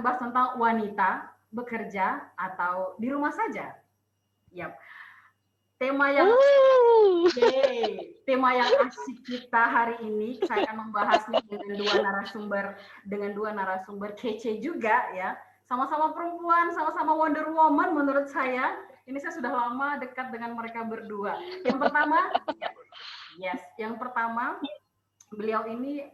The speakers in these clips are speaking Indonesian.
membahas tentang wanita bekerja atau di rumah saja. Yap. Tema yang tema yang asik kita hari ini, saya akan membahasnya dengan dua narasumber kece juga ya. Sama-sama perempuan, sama-sama Wonder Woman menurut saya. Ini saya sudah lama dekat dengan mereka berdua. Yang pertama, beliau ini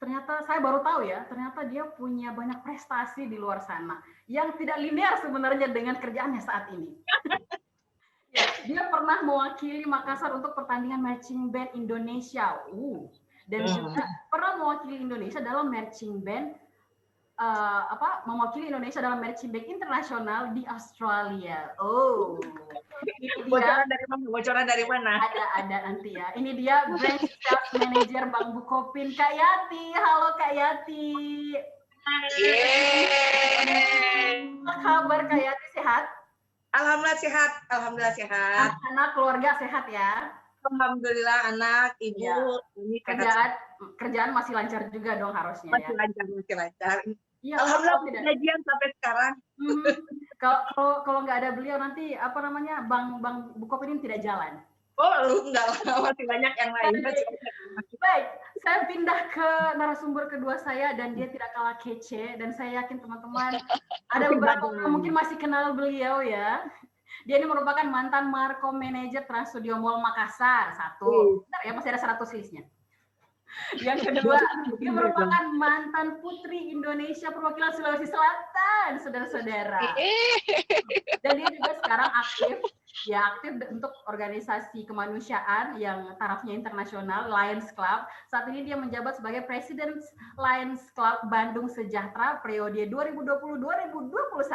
ternyata saya baru tahu ya, ternyata dia punya banyak prestasi di luar sana yang tidak linear sebenarnya dengan kerjaannya saat ini. Ya, dia pernah mewakili Makassar untuk pertandingan marching band Indonesia, dan juga pernah mewakili Indonesia dalam marching band mewakili Indonesia dalam marching band internasional di Australia. Bocoran dari mana? Ada nanti ya. Ini dia branch sales manager Bang Bukopin, Kak Yati. Halo Kak Yati. Apa kabar Kak Yati, sehat? Alhamdulillah sehat. Anak keluarga sehat ya? Alhamdulillah, anak, ibu. Ya. Kerjaan masih lancar juga dong harusnya masih ya? Masih lancar. Ya, alhamdulillah gajian sampai sekarang. Kalau nggak ada beliau nanti Bang Bukopin ini tidak jalan. Enggak lah, masih banyak yang lain. Baik, saya pindah ke narasumber kedua saya dan dia tidak kalah kece dan saya yakin teman-teman ada beberapa orang mungkin masih kenal beliau ya. Dia ini merupakan mantan Markom Manager Trans Studio Mall Makassar. Bentar ya, masih ada 100 listnya. Yang kedua, dia merupakan mantan Putri Indonesia perwakilan Sulawesi Selatan, saudara-saudara. Dan dia juga sekarang aktif untuk organisasi kemanusiaan yang tarafnya internasional, Lions Club. Saat ini dia menjabat sebagai Presiden Lions Club Bandung Sejahtera periode 2020-2021.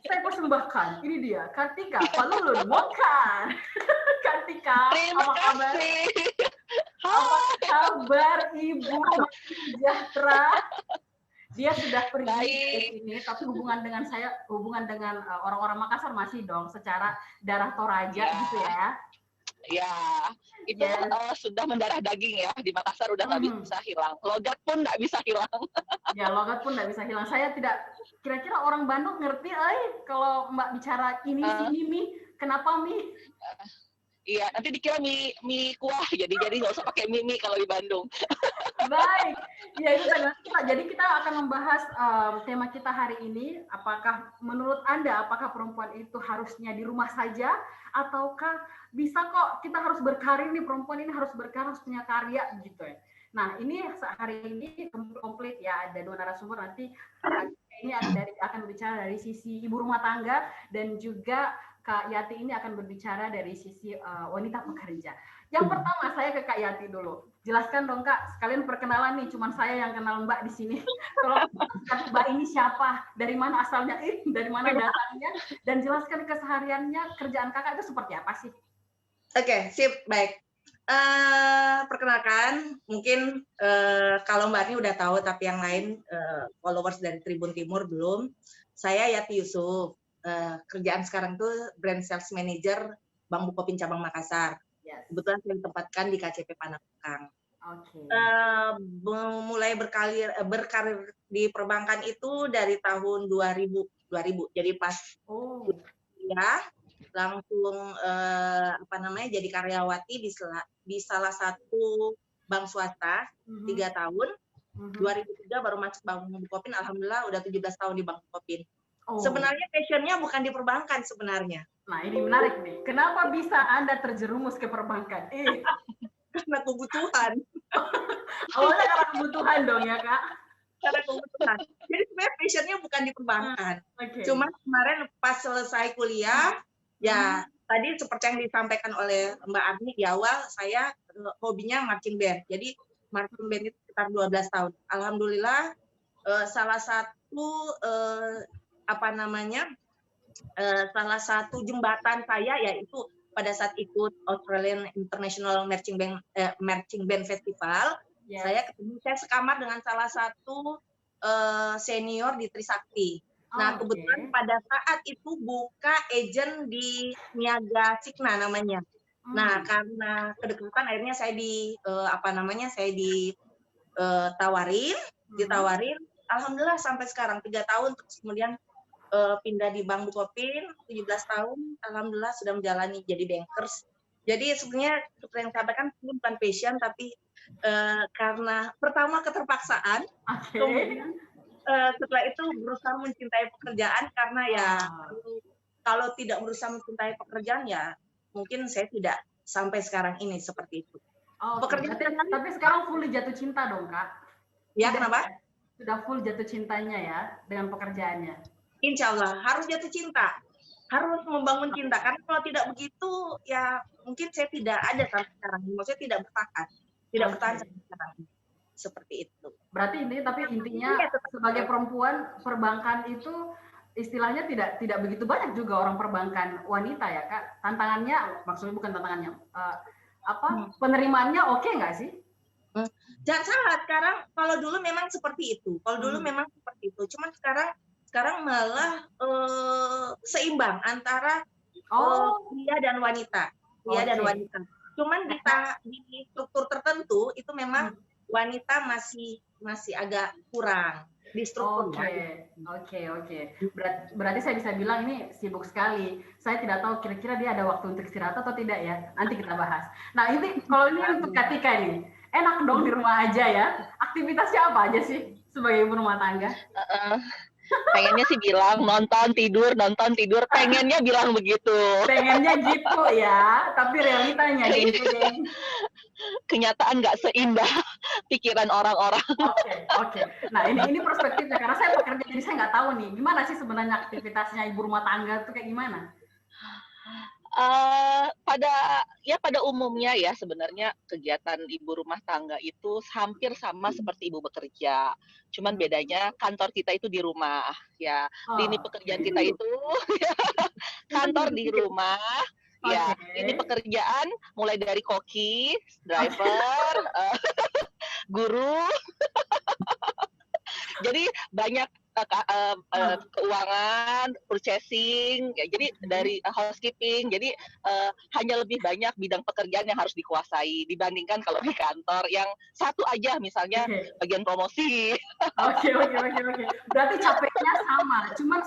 Saya persembahkan, ini dia, Kartika Palulun Mokar. Kartika, apa kabar? Apa kabar Ibu Sejahtera? Dia sudah pergi ke sini, tapi hubungan dengan orang-orang Makassar masih dong, secara darah Toraja gitu ya. Ya, itu sudah mendarah daging ya, di Makassar udah nggak bisa hilang. Logat pun nggak bisa hilang. Ya, logat pun nggak bisa hilang. Saya tidak, kira-kira orang Bandung ngerti, kalau Mbak bicara ini sini Mi, kenapa Mi? Iya, nanti dikira mie kuah, jadi nggak usah pakai mie kalau di Bandung. Baik, ya itu jadi kita akan membahas tema kita hari ini. Apakah menurut Anda, apakah perempuan itu harusnya di rumah saja, ataukah bisa kok kita harus berkarir nih, perempuan ini harus berkarir, harus punya karya gitu ya. Nah ini hari ini komplit ya, ada dua narasumber, nanti ini akan bicara dari sisi ibu rumah tangga dan juga Kak Yati ini akan berbicara dari sisi wanita pekerja. Yang pertama saya ke Kak Yati dulu. Jelaskan dong Kak, sekalian perkenalan nih, cuman saya yang kenal Mbak di sini. Kalau Mbak ini siapa, dari mana asalnya, dari mana datangnya, dan jelaskan kesehariannya, kerjaan Kakak itu seperti apa sih? Oke, sip, baik. Perkenalkan, mungkin kalau Mbak ini udah tahu, tapi yang lain followers dari Tribun Timur belum. Saya Yati Yusuf. Kerjaan sekarang tuh brand sales manager Bang Bukopin cabang Makassar. Yes. Kebetulan saya ditempatkan di KCP Panakukang. Mulai berkarir di perbankan itu dari tahun 2000. Jadi pas langsung jadi karyawati di salah satu bank swasta 3 tahun. 2003 baru masuk Bang Bukopin. Alhamdulillah udah 17 tahun di Bang Bukopin. Sebenarnya passionnya bukan di perbankan sebenarnya. Nah ini menarik nih. Kenapa bisa Anda terjerumus ke perbankan? Karena kebutuhan. Awalnya karena kebutuhan dong ya Kak? Karena kebutuhan. Jadi sebenarnya passionnya bukan di perbankan. Cuma kemarin pas selesai kuliah, ya tadi seperti yang disampaikan oleh Mbak Arni di awal, saya hobinya marching band. Jadi marching band itu sekitar 12 tahun. Alhamdulillah salah satu salah satu jembatan saya yaitu pada saat ikut Australian International Marching Band Festival, saya sekamar dengan salah satu senior di Trisakti. Nah kebetulan pada saat itu buka agent di Niaga Signa namanya. Nah karena kedekatan akhirnya saya ditawarin ditawarin, alhamdulillah sampai sekarang 3 tahun, terus kemudian pindah di Bank Bukopin 17 tahun, alhamdulillah sudah menjalani jadi bankers. Jadi sebenarnya seperti yang sampaikan ini bukan passion, tapi karena pertama keterpaksaan, kemudian setelah itu berusaha mencintai pekerjaan, karena ya kalau tidak berusaha mencintai pekerjaan ya mungkin saya tidak sampai sekarang ini seperti itu. Pekerjaan tapi sekarang fully jatuh cinta dong, Kak? Ya, kenapa? Sudah full jatuh cintanya ya dengan pekerjaannya. Insya Allah harus jatuh cinta, harus membangun cinta, karena kalau tidak begitu ya mungkin saya tidak ada sampai sekarang. Maksudnya tidak bertahan sampai sekarang. Seperti itu. Berarti intinya sebagai perempuan perbankan itu istilahnya tidak begitu banyak juga orang perbankan wanita ya, Kak. Tantangannya, maksudnya bukan tantangannya, penerimaannya oke nggak sih? Jangan salah, sekarang kalau dulu memang seperti itu. Cuman sekarang malah seimbang antara pria dan wanita. Cuman di struktur tertentu itu memang wanita masih agak kurang di struktur. Oke. Berarti saya bisa bilang ini sibuk sekali. Saya tidak tahu kira-kira dia ada waktu untuk istirahat atau tidak ya. Nanti kita bahas. Nah, ini kalau ini untuk Katika nih, enak dong di rumah aja ya. Aktivitasnya apa aja sih sebagai ibu rumah tangga? Pengennya sih bilang nonton tidur, pengennya bilang begitu. Pengennya gitu ya, tapi realitanya gitu deh. Kenyataan nggak seindah pikiran orang-orang. Oke. Nah ini perspektifnya, karena saya bekerja jadi saya nggak tahu nih gimana sih sebenarnya aktivitasnya ibu rumah tangga itu kayak gimana? Pada umumnya ya sebenarnya kegiatan ibu rumah tangga itu hampir sama seperti ibu bekerja. Cuman bedanya kantor kita itu di rumah ya. Lini pekerjaan kita itu kantor di rumah. Ya, ini pekerjaan mulai dari koki, driver, guru. Jadi banyak keuangan, purchasing, ya, jadi dari housekeeping, jadi hanya lebih banyak bidang pekerjaan yang harus dikuasai dibandingkan kalau di kantor yang satu aja, misalnya bagian promosi. Oke. Berarti capeknya sama, cuman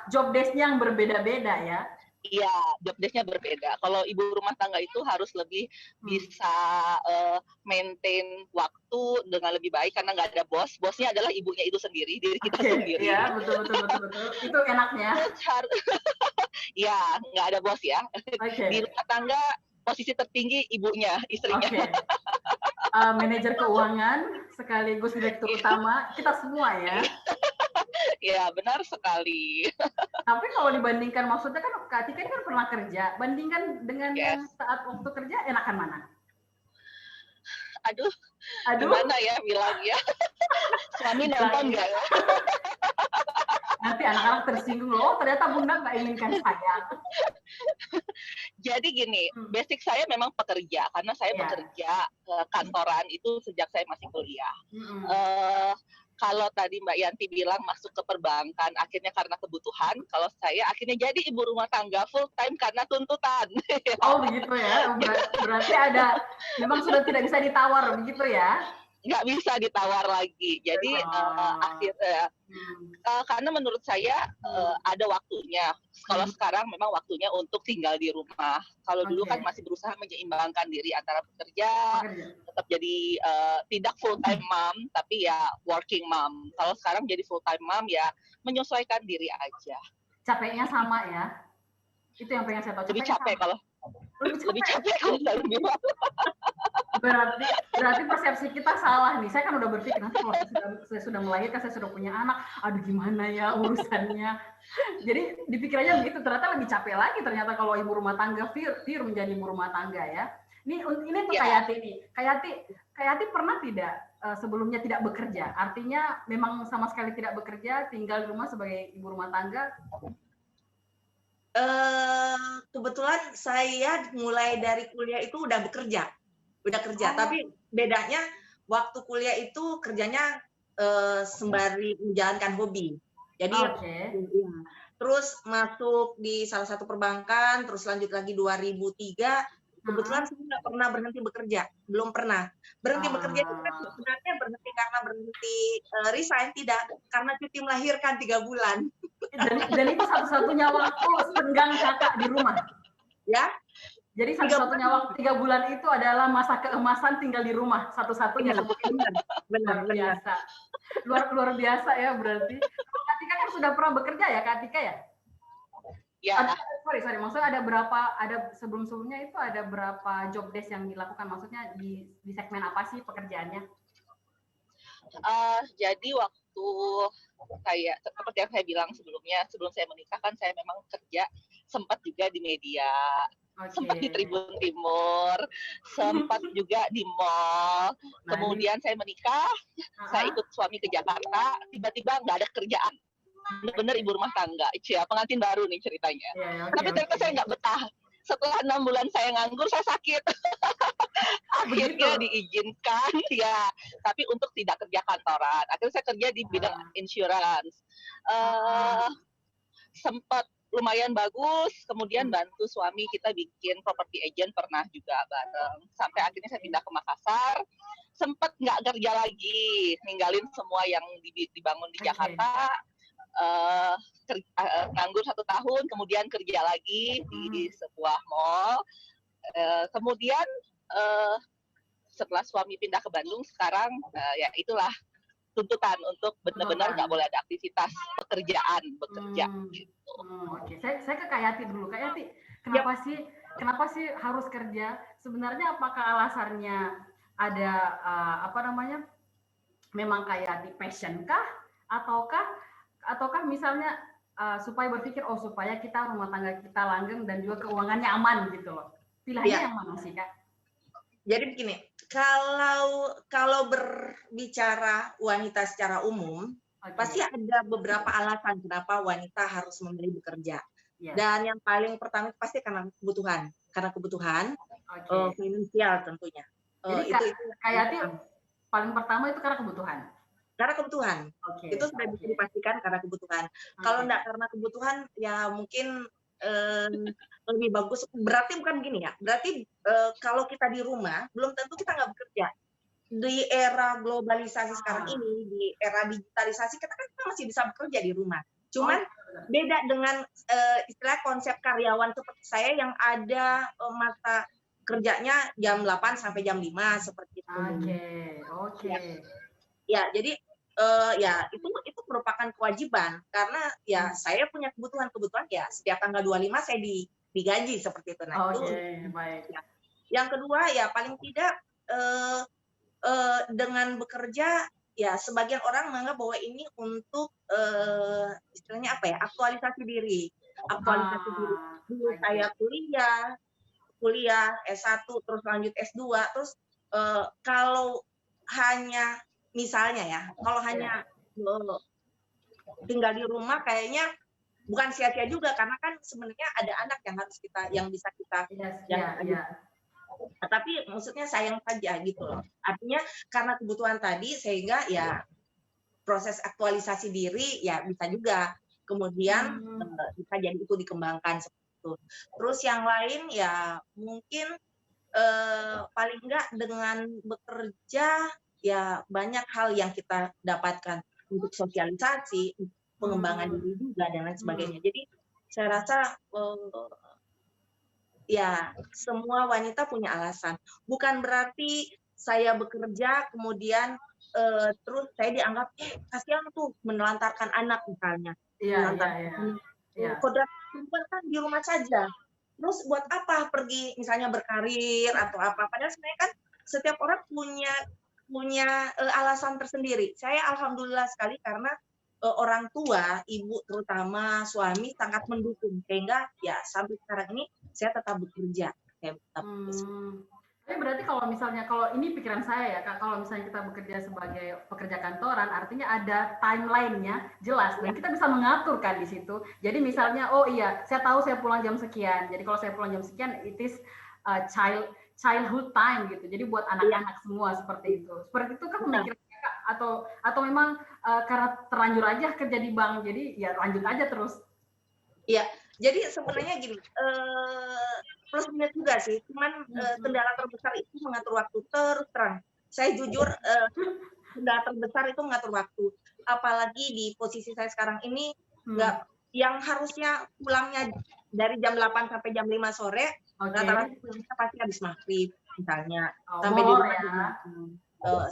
job desk-nya yang berbeda-beda ya? Iya, job desk-nya berbeda. Kalau ibu rumah tangga itu harus lebih bisa maintain waktu dengan lebih baik karena nggak ada bos. Bosnya adalah ibunya itu sendiri, diri kita sendiri. Iya, betul. Itu enaknya. Iya, nggak ada bos ya. Di rumah tangga posisi tertinggi ibunya, istrinya. Manajer keuangan sekaligus direktur utama kita semua ya. Ya, benar sekali. Tapi kalau dibandingkan, maksudnya kan Kak Tika kan pernah kerja, bandingkan dengan yang saat waktu kerja, enakan mana? Aduh, gimana ya bilangnya? Suami nonton nggak ya? Nanti anak-anak tersinggung loh, ternyata Bunda nggak inginkan saya. Jadi gini, basic saya memang pekerja, karena saya bekerja kantoran itu sejak saya masih kuliah. Kalau tadi Mbak Yanti bilang masuk ke perbankan akhirnya karena kebutuhan, kalau saya akhirnya jadi ibu rumah tangga full time karena tuntutan. Oh begitu ya, berarti memang sudah tidak bisa ditawar begitu ya? Nggak bisa ditawar lagi. Jadi karena menurut saya ada waktunya. Kalau sekarang memang waktunya untuk tinggal di rumah. Kalau dulu kan masih berusaha menyeimbangkan diri antara bekerja, tetap jadi tidak full time mom, tapi ya working mom. Kalau sekarang jadi full time mom ya menyesuaikan diri aja. Capeknya sama ya? Itu yang pengen saya tahu. Lebih capek kalau saya bilang. Berarti persepsi kita salah nih. Saya kan udah berpikir nanti kalau saya sudah melahirkan, saya sudah punya anak, aduh gimana ya urusannya. Jadi dipikirannya begitu, ternyata lebih capek lagi ternyata kalau ibu rumah tangga pure menjadi ibu rumah tangga ya. Ini tuh Kayati nih. Kayati pernah tidak sebelumnya tidak bekerja? Artinya memang sama sekali tidak bekerja, tinggal di rumah sebagai ibu rumah tangga? Kebetulan saya mulai dari kuliah itu udah kerja, tapi bedanya waktu kuliah itu kerjanya sembari menjalankan hobi. Jadi terus masuk di salah satu perbankan, terus lanjut lagi 2003. Kebetulan saya nggak pernah berhenti bekerja, belum pernah berhenti bekerja itu kan sebenarnya berhenti karena berhenti resign, tidak, karena cuti melahirkan 3 bulan. Dan itu satu-satunya waktu senggang kakak di rumah. Ya. Jadi satu-satunya waktu 3 bulan itu adalah masa keemasan tinggal di rumah, satu-satunya. Benar. Biasa. Luar biasa ya berarti. Kak Tika kan sudah pernah bekerja ya, Kak Tika ya? Ya. Sorry, maksudnya ada sebelum-sebelumnya itu ada berapa job desk yang dilakukan, maksudnya di segmen apa sih pekerjaannya? Jadi waktu seperti yang saya bilang sebelumnya, sebelum saya menikah kan saya memang kerja sempat juga di media, sempat di Tribun Timur, sempat juga di mall. Kemudian saya menikah, saya ikut suami ke Jakarta, tiba-tiba nggak ada kerjaan. Bener ibu rumah tangga, ya pengantin baru nih ceritanya. Tapi ternyata saya nggak betah. Setelah 6 bulan saya nganggur, saya sakit. Akhirnya diizinkan, ya. Tapi untuk tidak kerja kantoran. Akhirnya saya kerja di bidang insurance. Sempat lumayan bagus. Kemudian bantu suami kita bikin property agent, pernah juga bareng. Sampai akhirnya saya pindah ke Makassar. Sempat nggak kerja lagi, ninggalin semua yang dibangun di Jakarta. Nganggur 1 tahun, kemudian kerja lagi di sebuah mall. Kemudian setelah suami pindah ke Bandung, sekarang ya itulah tuntutan untuk benar-benar nggak boleh ada aktivitas bekerja. Gitu. Oke, saya ke Kak Yati dulu. Kak Yati, kenapa sih harus kerja? Sebenarnya apakah alasannya ada memang kayak di passion kah, ataukah misalnya supaya berpikir supaya kita rumah tangga kita langgeng dan juga keuangannya aman gitu loh. Pilihannya yang mana sih, Kak? Jadi begini, kalau berbicara wanita secara umum, pasti ada beberapa alasan kenapa wanita harus memilih bekerja. Dan yang paling pertama pasti karena kebutuhan finansial tentunya. Jadi kayak paling pertama itu karena kebutuhan. Itu sudah bisa dipastikan karena kebutuhan. Kalau enggak karena kebutuhan, ya mungkin lebih bagus. Berarti bukan gini ya. Berarti kalau kita di rumah, belum tentu kita nggak bekerja. Di era globalisasi sekarang ini, di era digitalisasi, kita masih bisa bekerja di rumah. Cuman beda dengan istilah konsep karyawan seperti saya yang ada masa kerjanya jam 8 sampai jam 5 seperti itu. Oke. Ya, jadi ya itu merupakan kewajiban karena ya saya punya kebutuhan ya setiap tanggal 25 saya digaji seperti itu. Nah, baik. Ya. Yang kedua ya paling tidak dengan bekerja ya sebagian orang menganggap bahwa ini untuk istilahnya aktualisasi diri. Dulu saya kuliah S1 terus lanjut S2 terus kalau hanya misalnya kalau hanya tinggal di rumah kayaknya bukan sia-sia juga karena kan sebenarnya ada anak yang bisa kita tapi maksudnya sayang saja gitu loh. Artinya karena kebutuhan tadi sehingga ya proses aktualisasi diri ya bisa juga kemudian bisa jadi itu dikembangkan seperti itu. Terus yang lain ya mungkin paling enggak dengan bekerja ya banyak hal yang kita dapatkan untuk sosialisasi, pengembangan diri juga dan lain sebagainya. Jadi saya rasa ya semua wanita punya alasan. Bukan berarti saya bekerja kemudian terus saya dianggap kasihan tuh menelantarkan anak misalnya. Kodrat perempuan kan di rumah saja. Terus buat apa pergi misalnya berkarir atau apa? Padahal sebenarnya kan setiap orang punya alasan tersendiri. Saya alhamdulillah sekali karena orang tua, ibu terutama suami sangat mendukung sehingga ya sampai sekarang ini saya tetap bekerja. Tapi berarti kalau ini pikiran saya ya Kak, kalau misalnya kita bekerja sebagai pekerja kantoran, artinya ada timeline-nya jelas dan kita bisa mengatur kan di situ. Jadi misalnya saya tahu saya pulang jam sekian. Jadi kalau saya pulang jam sekian, it is childhood time gitu. Jadi buat anak-anak semua seperti itu. Seperti itu kan pemikirannya Kak? Atau memang karena terlanjur aja kerja di bank, jadi ya lanjut aja terus. Iya, jadi sebenarnya gini, plus minus juga sih. Cuman kendala terbesar itu mengatur waktu terus terang. Saya jujur kendala terbesar itu mengatur waktu. Apalagi di posisi saya sekarang ini nggak yang harusnya pulangnya dari jam 8 sampai jam 5 sore, rata-rata pulangnya pasti habis maghrib misalnya, sampai di rumah ya.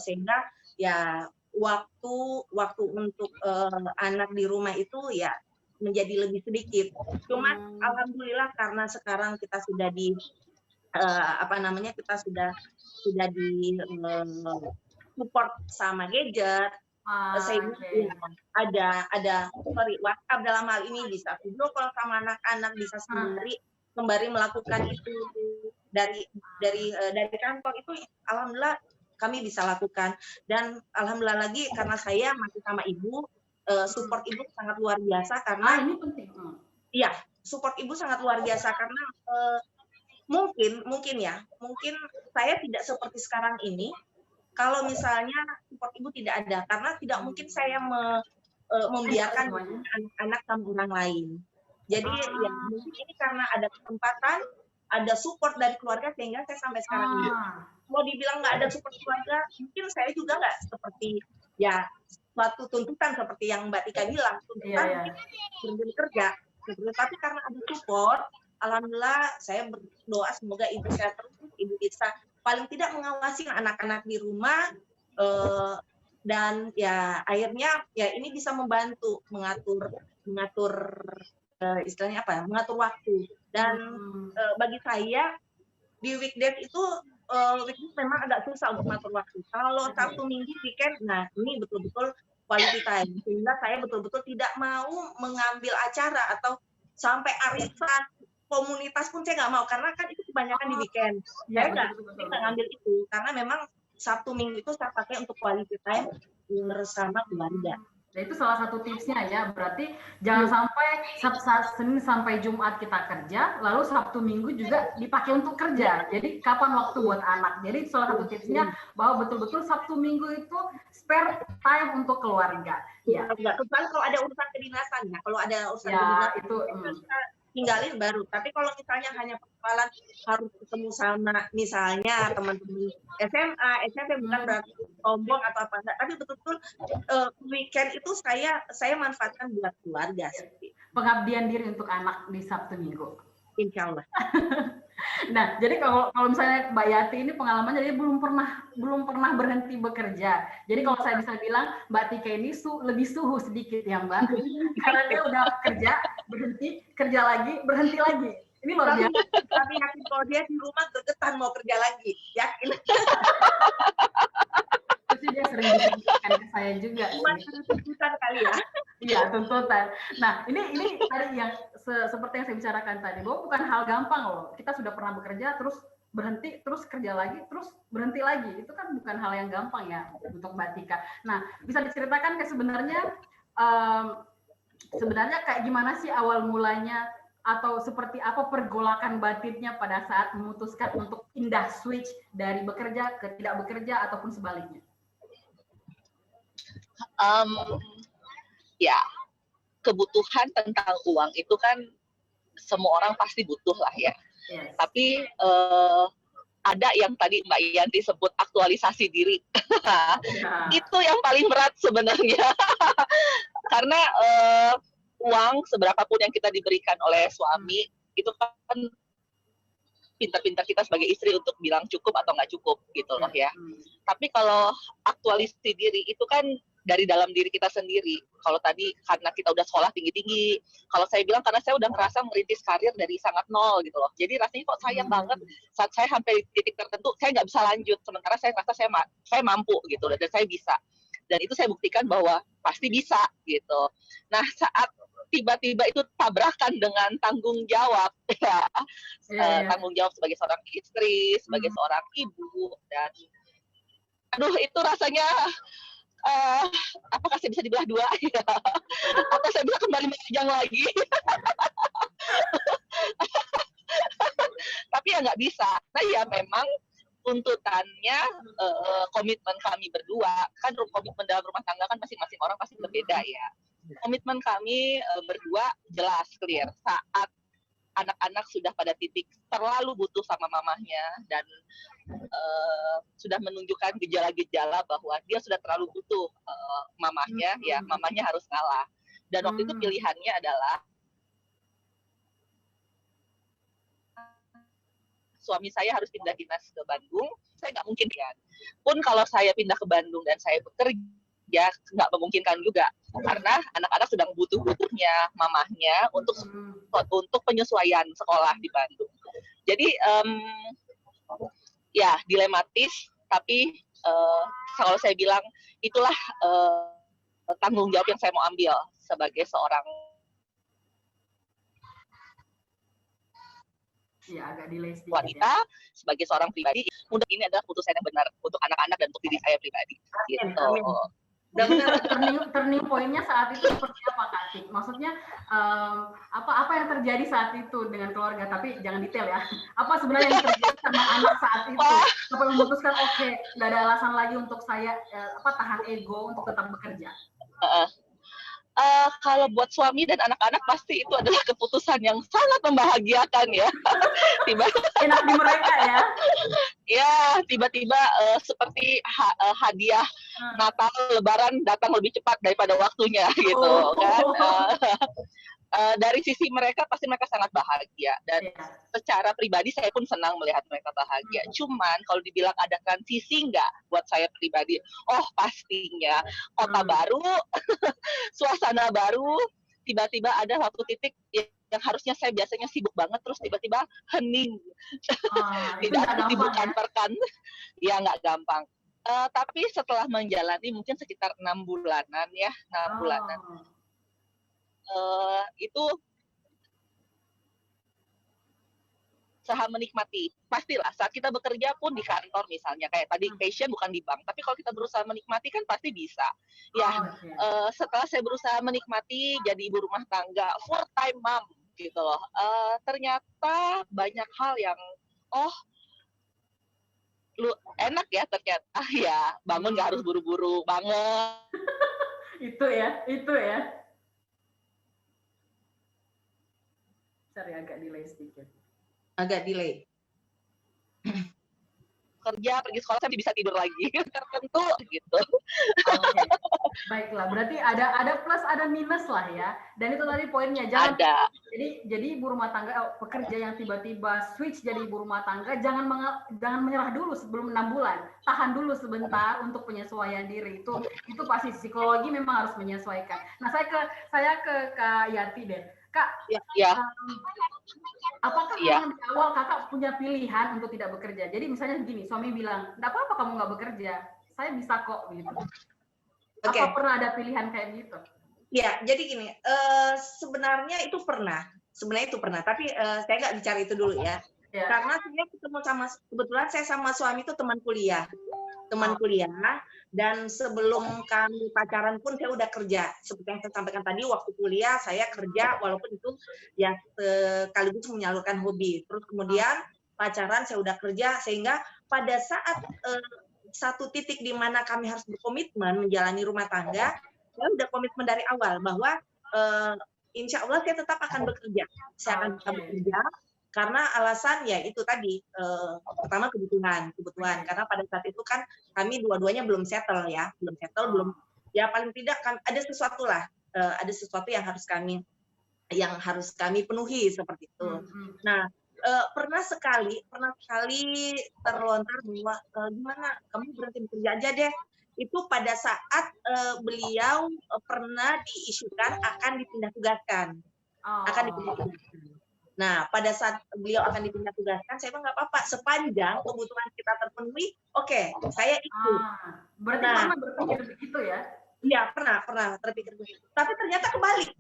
sehingga ya waktu untuk anak di rumah itu ya menjadi lebih sedikit. Cuman alhamdulillah karena sekarang kita sudah di kita sudah di support sama gadget, sehingga ada WhatsApp dalam hal ini bisa video call sama anak-anak, bisa sembari melakukan itu dari kantor itu, alhamdulillah kami bisa lakukan. Dan alhamdulillah lagi karena saya masih sama ibu, support ibu sangat luar biasa karena ini penting. Iya, support ibu sangat luar biasa karena mungkin saya tidak seperti sekarang ini kalau misalnya support ibu tidak ada, karena tidak mungkin saya membiarkan anak-anak sama orang lain. Jadi ya mungkin ini karena ada kesempatan, ada support dari keluarga sehingga saya sampai sekarang ini. Kalau dibilang nggak ada support keluarga, mungkin saya juga nggak seperti ya suatu tuntutan seperti yang Mbak Tika bilang, tuntutan berhenti kerja. Tapi karena ada support, alhamdulillah saya berdoa semoga ibu sehat terus, ibu bisa paling tidak mengawasi anak-anak di rumah, dan ya akhirnya ya ini bisa membantu mengatur istilahnya apa ya, mengatur waktu. Dan bagi saya di weekdays itu weekdays memang agak susah untuk mengatur waktu. Kalau Sabtu Minggu weekend, nah ini betul-betul quality time, sehingga saya betul-betul tidak mau mengambil acara atau sampai arisan komunitas pun saya nggak mau, karena kan itu kebanyakan di weekend. Saya nggak ngambil itu karena memang Sabtu Minggu itu saya pakai untuk quality time bersama keluarga. Nah, itu salah satu tipsnya ya. Berarti jangan sampai Senin sampai Jumat kita kerja, lalu Sabtu Minggu juga dipakai untuk kerja. Jadi kapan waktu buat anak? Jadi salah satu tipsnya bahwa betul-betul Sabtu Minggu itu spare time untuk keluarga. Ya. Kecuali kalau ada urusan kedinasan ya. Kalau ada urusan kedinasan itu tinggalin baru. Tapi kalau misalnya hanya persoalan harus ketemu sama misalnya teman-teman SMA, SMP, bukan berarti sombong atau apa enggak, tapi betul-betul weekend itu saya manfaatkan buat keluarga. Pengabdian diri untuk anak di Sabtu Minggu. Insya Allah. Nah, jadi kalau misalnya Mbak Yati ini pengalamannya jadi belum pernah berhenti bekerja. Jadi kalau saya bisa bilang Mbak Tika ini lebih suhu sedikit ya Mbak, karena dia udah kerja, berhenti, kerja lagi, berhenti lagi. Ini luar biasa. Tapi yakin kalau dia di rumah gergetan mau kerja lagi, yakin. Pasti dia sering dituntutkan ke saya juga. Cuma tuntutan kali ya. Iya, tuntutan. Nah, ini tadi yang seperti yang saya bicarakan tadi, bahwa bukan hal gampang loh. Kita sudah pernah bekerja, terus berhenti, terus kerja lagi, terus berhenti lagi. Itu kan bukan hal yang gampang ya untuk Mbak Tika. Nah, bisa diceritakan sebenarnya kayak gimana sih awal mulanya, atau seperti apa pergolakan batinnya pada saat memutuskan untuk pindah switch dari bekerja ke tidak bekerja ataupun sebaliknya? Ya, kebutuhan tentang uang itu kan semua orang pasti butuh lah ya. Yes. Tapi ada yang tadi Mbak Yanti sebut aktualisasi diri. Itu yang paling berat sebenarnya. Karena uang seberapapun yang kita diberikan oleh suami, itu kan pintar-pintar kita sebagai istri untuk bilang cukup atau nggak cukup gitu loh ya. Tapi kalau aktualisasi diri itu kan dari dalam diri kita sendiri. Kalau tadi karena kita udah sekolah tinggi-tinggi, kalau saya bilang karena saya udah ngerasa merintis karir dari sangat nol gitu loh. Jadi rasanya kok sayang banget saat saya sampai titik tertentu saya nggak bisa lanjut. Sementara saya merasa saya mampu gitu loh, dan saya bisa. Dan itu saya buktikan bahwa pasti bisa gitu. Nah saat tiba-tiba itu tabrakan dengan tanggung jawab, tanggung jawab sebagai seorang istri, sebagai seorang ibu, dan aduh itu rasanya apakah saya bisa dibelah dua ya? Atau saya bisa kembali menjang lagi? Tapi ya nggak bisa. Nah ya memang tuntutannya komitmen kami berdua, kan komitmen dalam rumah tangga kan masing-masing orang pasti berbeda ya. Komitmen kami berdua jelas, clear. Saat anak-anak sudah pada titik terlalu butuh sama mamahnya dan sudah menunjukkan gejala-gejala bahwa dia sudah terlalu butuh mamahnya, ya mamahnya harus ngalah. Dan waktu itu pilihannya adalah suami saya harus pindah dinas ke Bandung, saya nggak mungkin kan. Pun kalau saya pindah ke Bandung dan saya bekerja, nggak memungkinkan juga karena anak-anak sedang butuh-butuhnya mamahnya untuk penyesuaian sekolah di Bandung. Jadi ya dilematis, tapi kalau saya bilang itulah tanggung jawab yang saya mau ambil sebagai seorang agak delay sedikit, wanita, sebagai seorang pribadi. Untuk ini adalah keputusan yang benar untuk anak-anak dan untuk diri saya pribadi. Gitu. Dan turning point-nya saat itu seperti apa, Kak Tik? Maksudnya apa yang terjadi saat itu dengan keluarga? Tapi jangan detail ya. Apa sebenarnya yang terjadi sama anak saat itu? Sampai memutuskan oke, nggak ada alasan lagi untuk saya tahan ego untuk tetap bekerja. Kalau buat suami dan anak-anak pasti itu adalah keputusan yang sangat membahagiakan ya. Enak di mereka ya. Ya, tiba-tiba seperti hadiah Natal, Lebaran datang lebih cepat daripada waktunya gitu kan. Dari sisi mereka pasti mereka sangat bahagia dan secara pribadi saya pun senang melihat mereka bahagia. Cuman kalau dibilang ada transisi nggak buat saya pribadi, pastinya kota baru, suasana baru, tiba-tiba ada satu titik yang harusnya saya biasanya sibuk banget terus tiba-tiba hening, tidak ada kesibukan perkan, ya nggak gampang. Tapi setelah menjalani mungkin sekitar 6 bulanan ya, 6 bulanan. Itu usaha menikmati. Pastilah saat kita bekerja pun di kantor misalnya kayak tadi passion bukan di bank, tapi kalau kita berusaha menikmati kan pasti bisa. Ya, setelah saya berusaha menikmati jadi ibu rumah tangga, full time mom gitu loh. Ternyata banyak hal yang enak ya ternyata ya, bangun nggak harus buru-buru banget. Itu ya. Sorry, agak delay sedikit. Agak delay. Kerja, pergi sekolah, saya bisa tidur lagi. Tertentu gitu. Oke. Baiklah, berarti ada plus, ada minus lah ya. Dan itu tadi poinnya. Jangan ada. Jadi ibu rumah tangga, pekerja yang tiba-tiba switch jadi ibu rumah tangga, jangan menyerah dulu sebelum 6 bulan. Tahan dulu sebentar untuk penyesuaian diri. Itu pasti psikologi memang harus menyesuaikan. Nah, saya ke Kak Yati deh. Kak, apakah memang di awal kakak punya pilihan untuk tidak bekerja? Jadi misalnya begini, suami bilang, enggak apa-apa kamu nggak bekerja, saya bisa kok gitu. Apa pernah ada pilihan kayak gitu? Ya, jadi gini, sebenarnya itu pernah, tapi saya nggak bicara itu dulu ya. Karena saya ketemu kebetulan saya sama suami itu teman kuliah. Dan sebelum kami pacaran pun saya udah kerja. Seperti yang saya sampaikan tadi, waktu kuliah saya kerja walaupun itu ya sekaligus menyalurkan hobi. Terus kemudian pacaran saya udah kerja sehingga pada saat satu titik di mana kami harus berkomitmen menjalani rumah tangga, saya udah komitmen dari awal bahwa insya Allah saya tetap akan bekerja. Saya akan tetap bekerja. Karena alasan ya itu tadi, pertama kebutuhan, karena pada saat itu kan kami dua-duanya belum settle, ya paling tidak kan ada sesuatu lah, ada sesuatu yang harus kami penuhi seperti itu. Nah, pernah sekali terlontar bahwa gimana kamu berhenti bekerja aja deh. Itu pada saat beliau pernah diisukan akan dipindah tugaskan. Nah, pada saat beliau akan dipindah tugaskan, saya bilang nggak apa-apa, sepanjang kebutuhan kita terpenuhi, saya ikut. Berarti pernah berpikir begitu ya? Iya, pernah terpikir begitu. Tapi ternyata kebalik.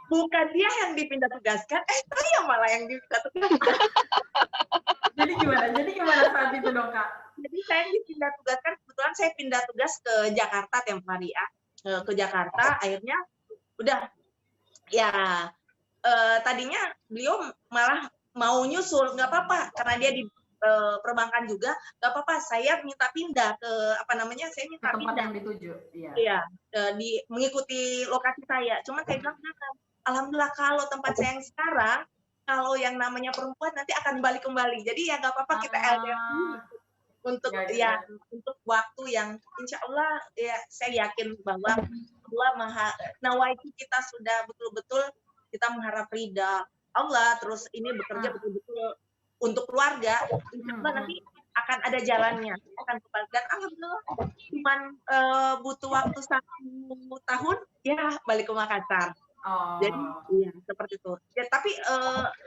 Bukan dia yang dipindah tugaskan, saya malah yang dipindah tugaskan. Jadi gimana saat itu dong, Kak? Jadi saya dipindah tugaskan, kebetulan saya pindah tugas ke Jakarta tempo hari ya. Ke Jakarta, akhirnya udah, ya tadinya beliau malah mau nyusul, nggak apa-apa karena dia di perbankan juga, nggak apa-apa saya minta pindah ke saya minta tempat pindah yang dituju, iya, mengikuti lokasi saya. Cuman saya bilang alhamdulillah kalau tempat saya yang sekarang, kalau yang namanya perempuan nanti akan balik kembali. Jadi ya nggak apa-apa kita LDR untuk untuk waktu yang insya Allah ya saya yakin bahwa Allah nawaiti kita sudah betul-betul kita mengharap ridha Allah, terus ini bekerja betul-betul untuk keluarga, insya Allah nanti akan ada jalannya, akan kembali. Dan alhamdulillah cuman butuh waktu 1 tahun ya balik ke Makassar. Jadi iya seperti itu. Ya, tapi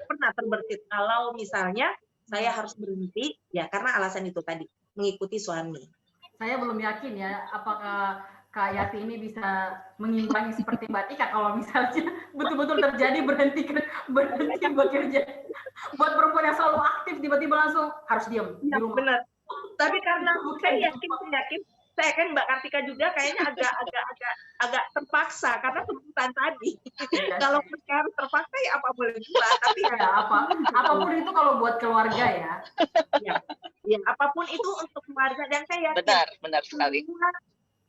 pernah terbersit kalau misalnya saya harus berhenti ya karena alasan itu tadi, mengikuti suami. Saya belum yakin ya apakah Kak Yati ini bisa mengimbangi seperti Mbak Tika kalau misalnya betul-betul terjadi berhenti bekerja. Buat perempuan yang selalu aktif tiba-tiba langsung harus diam di rumah. Benar. Tapi karena saya yakin, saya kan Mbak Kartika juga kayaknya agak terpaksa karena tuntutan tadi. Kalau harus terpaksa ya apa boleh buat, tapi ya apapun itu kalau buat keluarga ya. Ya, apapun itu untuk keluarga dan saya yakin benar sekali.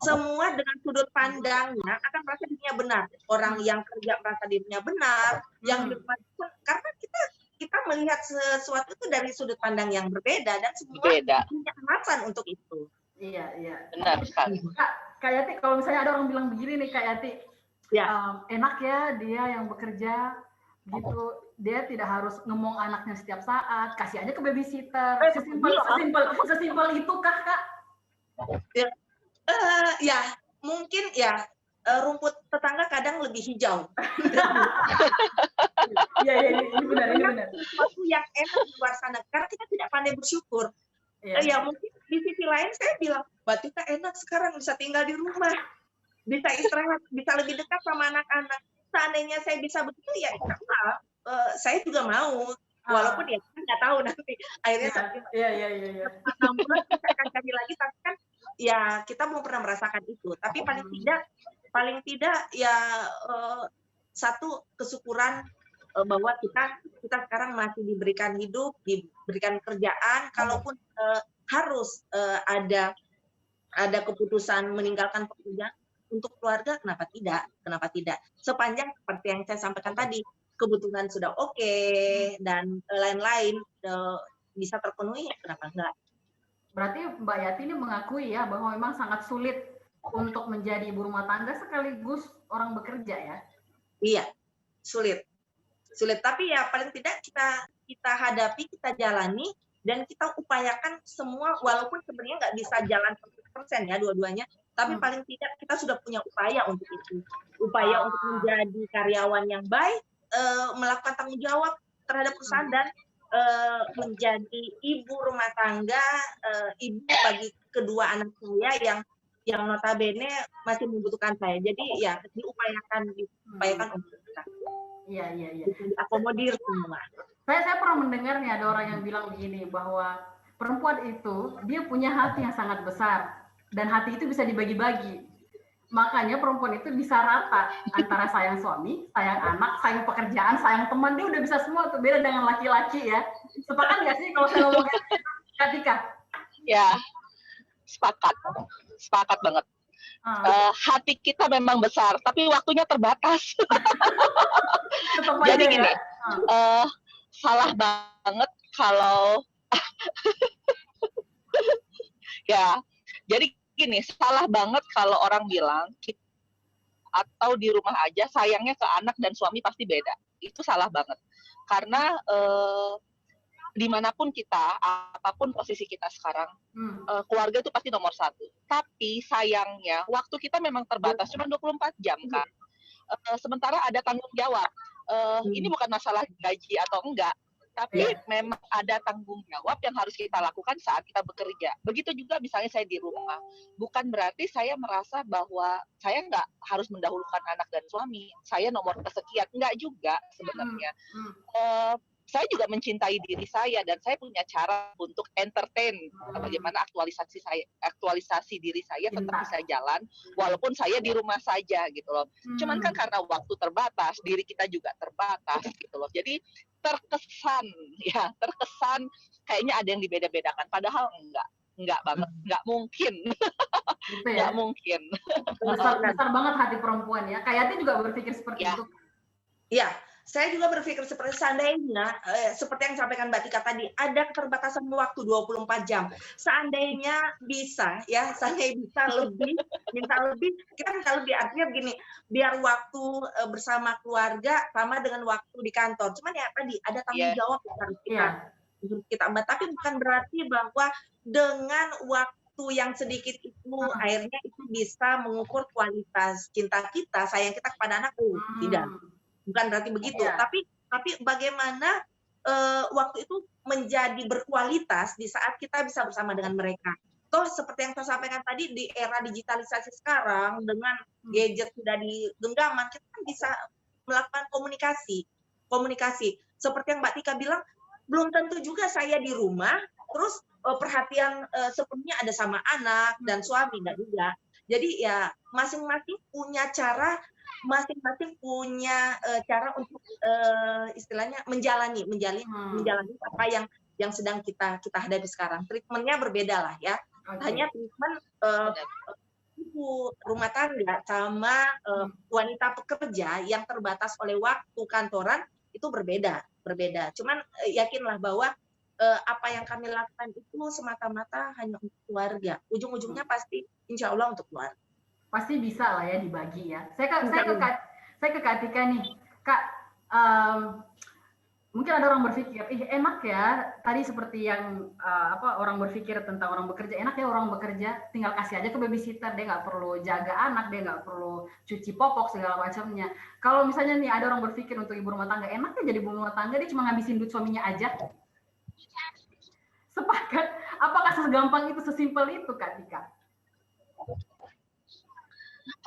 Semua dengan sudut pandangnya akan merasa dirinya benar. Orang yang kerja merasa dirinya benar, yang di rumah karena kita melihat sesuatu itu dari sudut pandang yang berbeda dan semua punya alasan untuk itu. Iya. Benar sekali. Kak Yati, kalau misalnya ada orang bilang begini nih Kak Yati, enak ya dia yang bekerja gitu, dia tidak harus ngomong anaknya setiap saat, kasih aja ke babysitter. Sesimpel itu kah Kak? Ya mungkin ya rumput tetangga kadang lebih hijau. Iya, ini benar. Sesuatu yang enak di luar sana karena kita tidak pandai bersyukur. Ya mungkin di sisi lain saya bilang, Mbak Tika enak sekarang bisa tinggal di rumah, bisa istirahat, bisa lebih dekat sama anak-anak. Seandainya saya bisa begitu ya, saya juga mau. Walaupun ya kita nggak tahu nanti akhirnya Iya. 6 bulan kita akan cari lagi, tapi kan ya kita belum pernah merasakan itu. Tapi paling tidak ya satu kesyukuran bahwa kita sekarang masih diberikan hidup, diberikan kerjaan. Kalaupun harus ada keputusan meninggalkan pekerjaan untuk keluarga, kenapa tidak? Sepanjang seperti yang saya sampaikan tadi, kebutuhan sudah oke dan lain-lain bisa terpenuhi, kenapa enggak? Berarti Mbak Yati ini mengakui ya bahwa memang sangat sulit untuk menjadi ibu rumah tangga sekaligus orang bekerja ya? Iya, sulit. Tapi ya paling tidak kita hadapi, kita jalani, dan kita upayakan semua, walaupun sebenarnya nggak bisa jalan 100% ya dua-duanya, tapi paling tidak kita sudah punya upaya untuk itu. Upaya untuk menjadi karyawan yang baik, melakukan tanggung jawab terhadap perusahaan, dan menjadi ibu rumah tangga, ibu bagi kedua anak saya yang notabene masih membutuhkan saya. Jadi ya diupayakan untuk kita. Iya. Diakomodir semua. Saya pernah mendengar nih ada orang yang bilang begini, bahwa perempuan itu dia punya hati yang sangat besar dan hati itu bisa dibagi-bagi. Makanya perempuan itu bisa rata antara sayang suami, sayang anak, sayang pekerjaan, sayang teman, dia udah bisa semua tuh. Beda dengan laki-laki ya. Sepakat nggak sih kalau saya ngomong Katika? Ya, sepakat banget. Hati kita memang besar, tapi waktunya terbatas. Jadi gini, salah banget kalau ya. Jadi gini, salah banget kalau orang bilang atau di rumah aja sayangnya ke anak dan suami pasti beda. Itu salah banget. Karena dimanapun kita, apapun posisi kita sekarang, keluarga itu pasti nomor 1. Tapi sayangnya waktu kita memang terbatas, cuma 24 jam kan. Sementara ada tanggung jawab. Ini bukan masalah gaji atau enggak, tapi memang ada tanggung jawab yang harus kita lakukan saat kita bekerja. Begitu juga misalnya saya di rumah. Bukan berarti saya merasa bahwa saya nggak harus mendahulukan anak dan suami. Saya nomor kesekian. Enggak juga sebenarnya. Saya juga mencintai diri saya dan saya punya cara untuk entertain bagaimana aktualisasi diri saya tetap bisa jalan walaupun saya di rumah saja gitu loh. Cuman kan karena waktu terbatas, diri kita juga terbatas gitu loh. Jadi terkesan kayaknya ada yang dibeda-bedakan, padahal enggak banget, enggak mungkin. Gitu ya? Enggak mungkin. Besar banget hati perempuan ya. Kak Yati juga berpikir seperti itu. Ya, saya juga berpikir seperti seandainya, seperti yang disampaikan Mbak Tika tadi, ada keterbatasan waktu 24 jam. Seandainya bisa, ya, seandainya bisa lebih, kita minta lebih, artinya begini, biar waktu bersama keluarga sama dengan waktu di kantor. Cuman ya tadi, ada tanggung jawab yang harus kita ambil. Tapi bukan berarti bahwa dengan waktu yang sedikit itu, akhirnya itu bisa mengukur kualitas cinta kita, sayang kita kepada anak. Tidak. Bukan berarti begitu, tapi bagaimana waktu itu menjadi berkualitas di saat kita bisa bersama dengan mereka. Toh seperti yang saya sampaikan tadi, di era digitalisasi sekarang dengan gadget sudah di genggaman, kita kan bisa melakukan komunikasi. Seperti yang Mbak Tika bilang, belum tentu juga saya di rumah terus perhatian sepenuhnya ada sama anak dan suami, enggak juga. Jadi ya masing-masing punya cara untuk istilahnya menjalani apa yang sedang kita hadapi sekarang. Treatmentnya berbeda lah ya. Hanya treatment ibu rumah tangga sama wanita pekerja yang terbatas oleh waktu kantoran itu berbeda. Cuman yakinlah bahwa apa yang kami lakukan itu semata-mata hanya untuk keluarga. Ujung-ujungnya pasti insya Allah untuk keluarga. Pasti bisa lah ya dibagi ya. Saya ke Kak Tika nih, Kak. Mungkin ada orang berpikir, enak ya. Tadi seperti yang orang berpikir tentang orang bekerja, enak ya orang bekerja, tinggal kasih aja ke babysitter, dia nggak perlu jaga anak, dia nggak perlu cuci popok segala macamnya. Kalau misalnya nih ada orang berpikir untuk ibu rumah tangga, enak ya jadi ibu rumah tangga, dia cuma ngabisin duit suaminya aja. Sepakat? Apakah segampang itu, sesimpel itu, Kak Tika?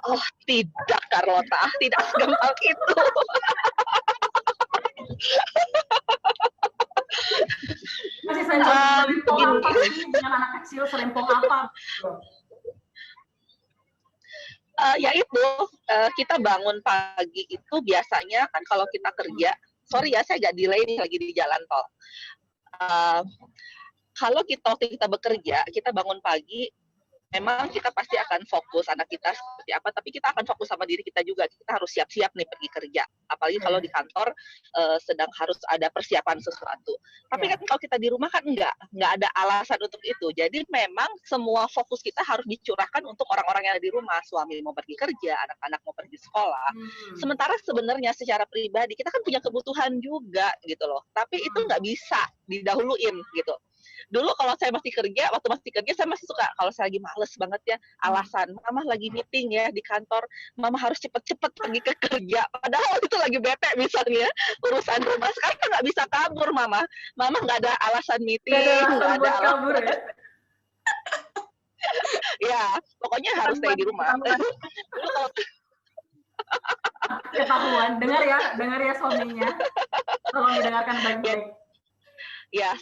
Oh, tidak, Carlota. Tidak segampang itu. Masih serempong apa sih dengan anak kecil, serempong apa? Yaitu, kita bangun pagi itu biasanya kan kalau kita kerja, sorry ya saya agak delay nih lagi di jalan tol. Kalau waktu kita bekerja, kita bangun pagi, memang kita pasti akan fokus anak kita seperti apa, tapi kita akan fokus sama diri kita juga. Kita harus siap-siap nih pergi kerja. Apalagi kalau di kantor sedang harus ada persiapan sesuatu. Tapi kan kalau kita di rumah kan enggak ada alasan untuk itu. Jadi memang semua fokus kita harus dicurahkan untuk orang-orang yang ada di rumah. Suami mau pergi kerja, anak-anak mau pergi sekolah. Sementara sebenarnya secara pribadi kita kan punya kebutuhan juga gitu loh. Tapi itu nggak bisa didahuluin gitu. Dulu kalau saya waktu masih kerja saya masih suka, kalau saya lagi males banget ya, alasan mama lagi meeting ya di kantor, mama harus cepet-cepet pergi ke kerja, padahal itu lagi bete misalnya urusan rumah. Sekarang nggak bisa kabur mama nggak ada alasan meeting, nggak ada alasan kabur ya. Ya pokoknya harus stay di rumah. Ketahuan, dengar ya suaminya, tolong didengarkan baik-baik. Ya,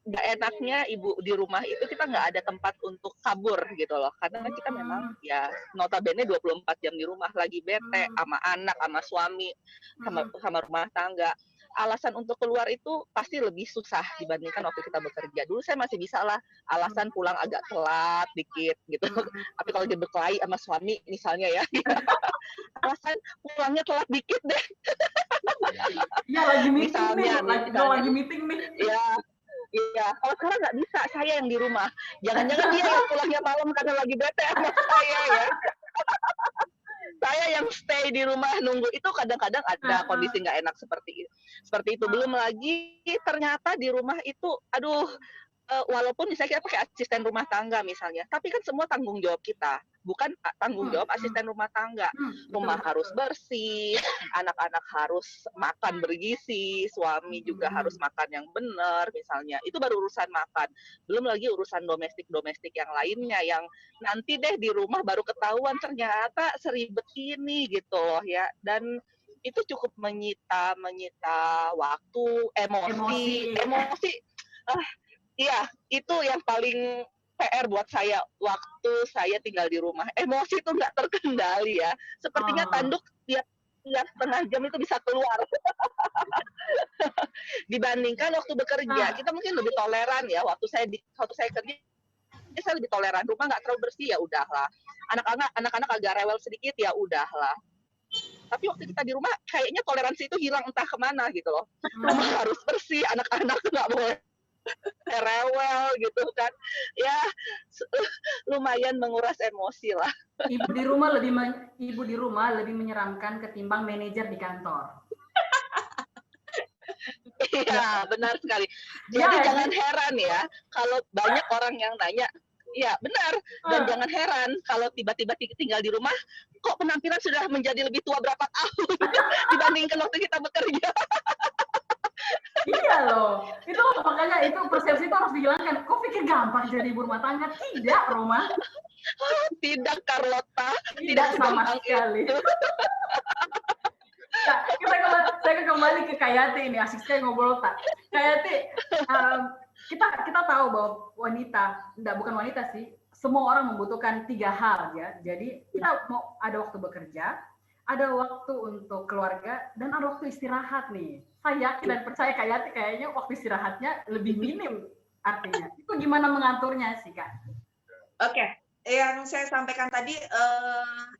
nggak enaknya ibu di rumah itu kita nggak ada tempat untuk kabur gitu loh, karena kita memang ya notabene 24 jam di rumah, lagi bete sama anak, sama suami, sama rumah tangga. Alasan untuk keluar itu pasti lebih susah dibandingkan waktu kita bekerja. Dulu saya masih bisa lah alasan pulang agak telat dikit gitu, tapi kalau dia berkelahi sama suami misalnya ya, alasan pulangnya telat dikit deh. Iya lagi meeting misalnya, nih, lagi meeting nih. Iya, kalau sekarang nggak bisa, saya yang di rumah. Jangan-jangan dia yang pulangnya malam karena lagi bete sama saya ya. Saya yang stay di rumah nunggu, itu kadang-kadang ada kondisi nggak enak seperti itu. Belum lagi ternyata di rumah itu, aduh, walaupun misalnya kita pakai asisten rumah tangga misalnya, tapi kan semua tanggung jawab kita, bukan tanggung jawab asisten rumah tangga. Rumah harus bersih, anak-anak harus makan bergizi, suami juga harus makan yang benar misalnya. Itu baru urusan makan. Belum lagi urusan domestik yang lainnya yang nanti deh di rumah baru ketahuan ternyata seribet ini gitu loh ya. Dan itu cukup menyita waktu, emosi. Iya, itu yang paling PR buat saya waktu saya tinggal di rumah. Emosi itu nggak terkendali ya. Sepertinya tanduk tiap setengah jam itu bisa keluar. Dibandingkan waktu bekerja, kita mungkin lebih toleran ya. Waktu saya kerja, saya lebih toleran. Rumah nggak terlalu bersih ya udahlah. Anak-anak agak rewel sedikit ya udahlah. Tapi waktu kita di rumah kayaknya toleransi itu hilang entah kemana gitu loh. Hmm. Rumah harus bersih, anak-anak nggak boleh rewel gitu kan. Ya lumayan menguras emosi lah. Ibu di rumah lebih menyeramkan ketimbang manajer di kantor. Iya, benar sekali. Ya, Jadi jangan heran ya kalau banyak orang yang nanya, iya benar. Dan jangan heran kalau tiba-tiba tinggal di rumah, kok penampilan sudah menjadi lebih tua berapa tahun dibandingkan waktu kita bekerja. Iya loh, itu makanya itu persepsi itu harus dihilangkan. Kok pikir gampang jadi ibu rumah tangga? Tidak, Roma. Tidak, Carlota. Tidak sama sekali. Nah, saya kembali ke Kayati ini, asik sekali ngobrol tak. Kayati, kita tahu bahwa bukan wanita sih, semua orang membutuhkan 3 hal ya. Jadi kita mau ada waktu bekerja, ada waktu untuk keluarga, dan ada waktu istirahat nih. Saya yakin dan percaya Kayati kayaknya waktu istirahatnya lebih minim artinya. Itu gimana mengaturnya sih, Kak? Oke, yang saya sampaikan tadi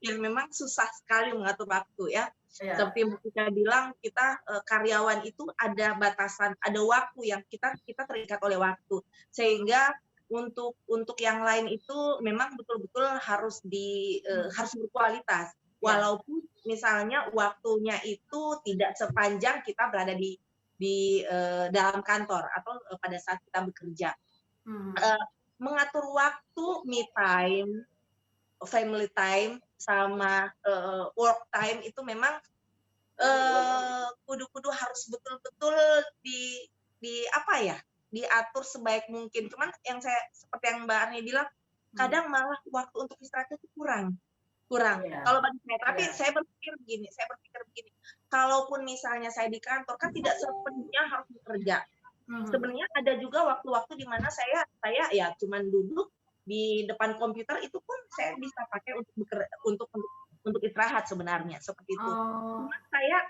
yang memang susah sekali mengatur waktu ya. Seperti yang kita bilang, kita karyawan itu ada batasan, ada waktu yang kita terikat oleh waktu, sehingga untuk yang lain itu memang betul-betul harus harus berkualitas, walaupun misalnya waktunya itu tidak sepanjang kita berada di dalam kantor atau pada saat kita bekerja. Mengatur waktu me time, family time, sama work time itu memang kudu harus betul-betul diatur sebaik mungkin. Cuman yang seperti yang Mbak Arni bilang, kadang malah waktu untuk istirahat itu kurang. Kalau bagi saya, tapi saya berpikir begini, kalaupun misalnya saya di kantor kan tidak sepenuhnya harus bekerja. Sebenarnya ada juga waktu-waktu di mana saya ya cuman duduk di depan komputer, itu pun saya bisa pakai untuk istirahat sebenarnya, seperti itu.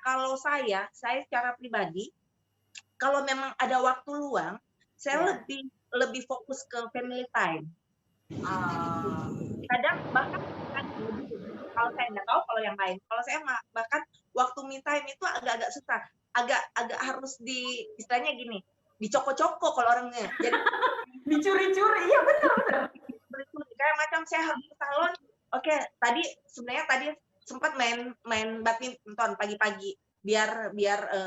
Kalau saya secara pribadi, kalau memang ada waktu luang, saya lebih fokus ke family time. Kadang bahkan kalau saya nggak tahu kalau yang lain, kalau saya bahkan waktu me time itu agak-agak susah, agak harus istilahnya gini, dicoko-coko kalau orangnya. Jadi dicuri-curi, iya benar. Kayak macam saya harus ke salon. Oke, tadi sempat main badminton pagi-pagi, biar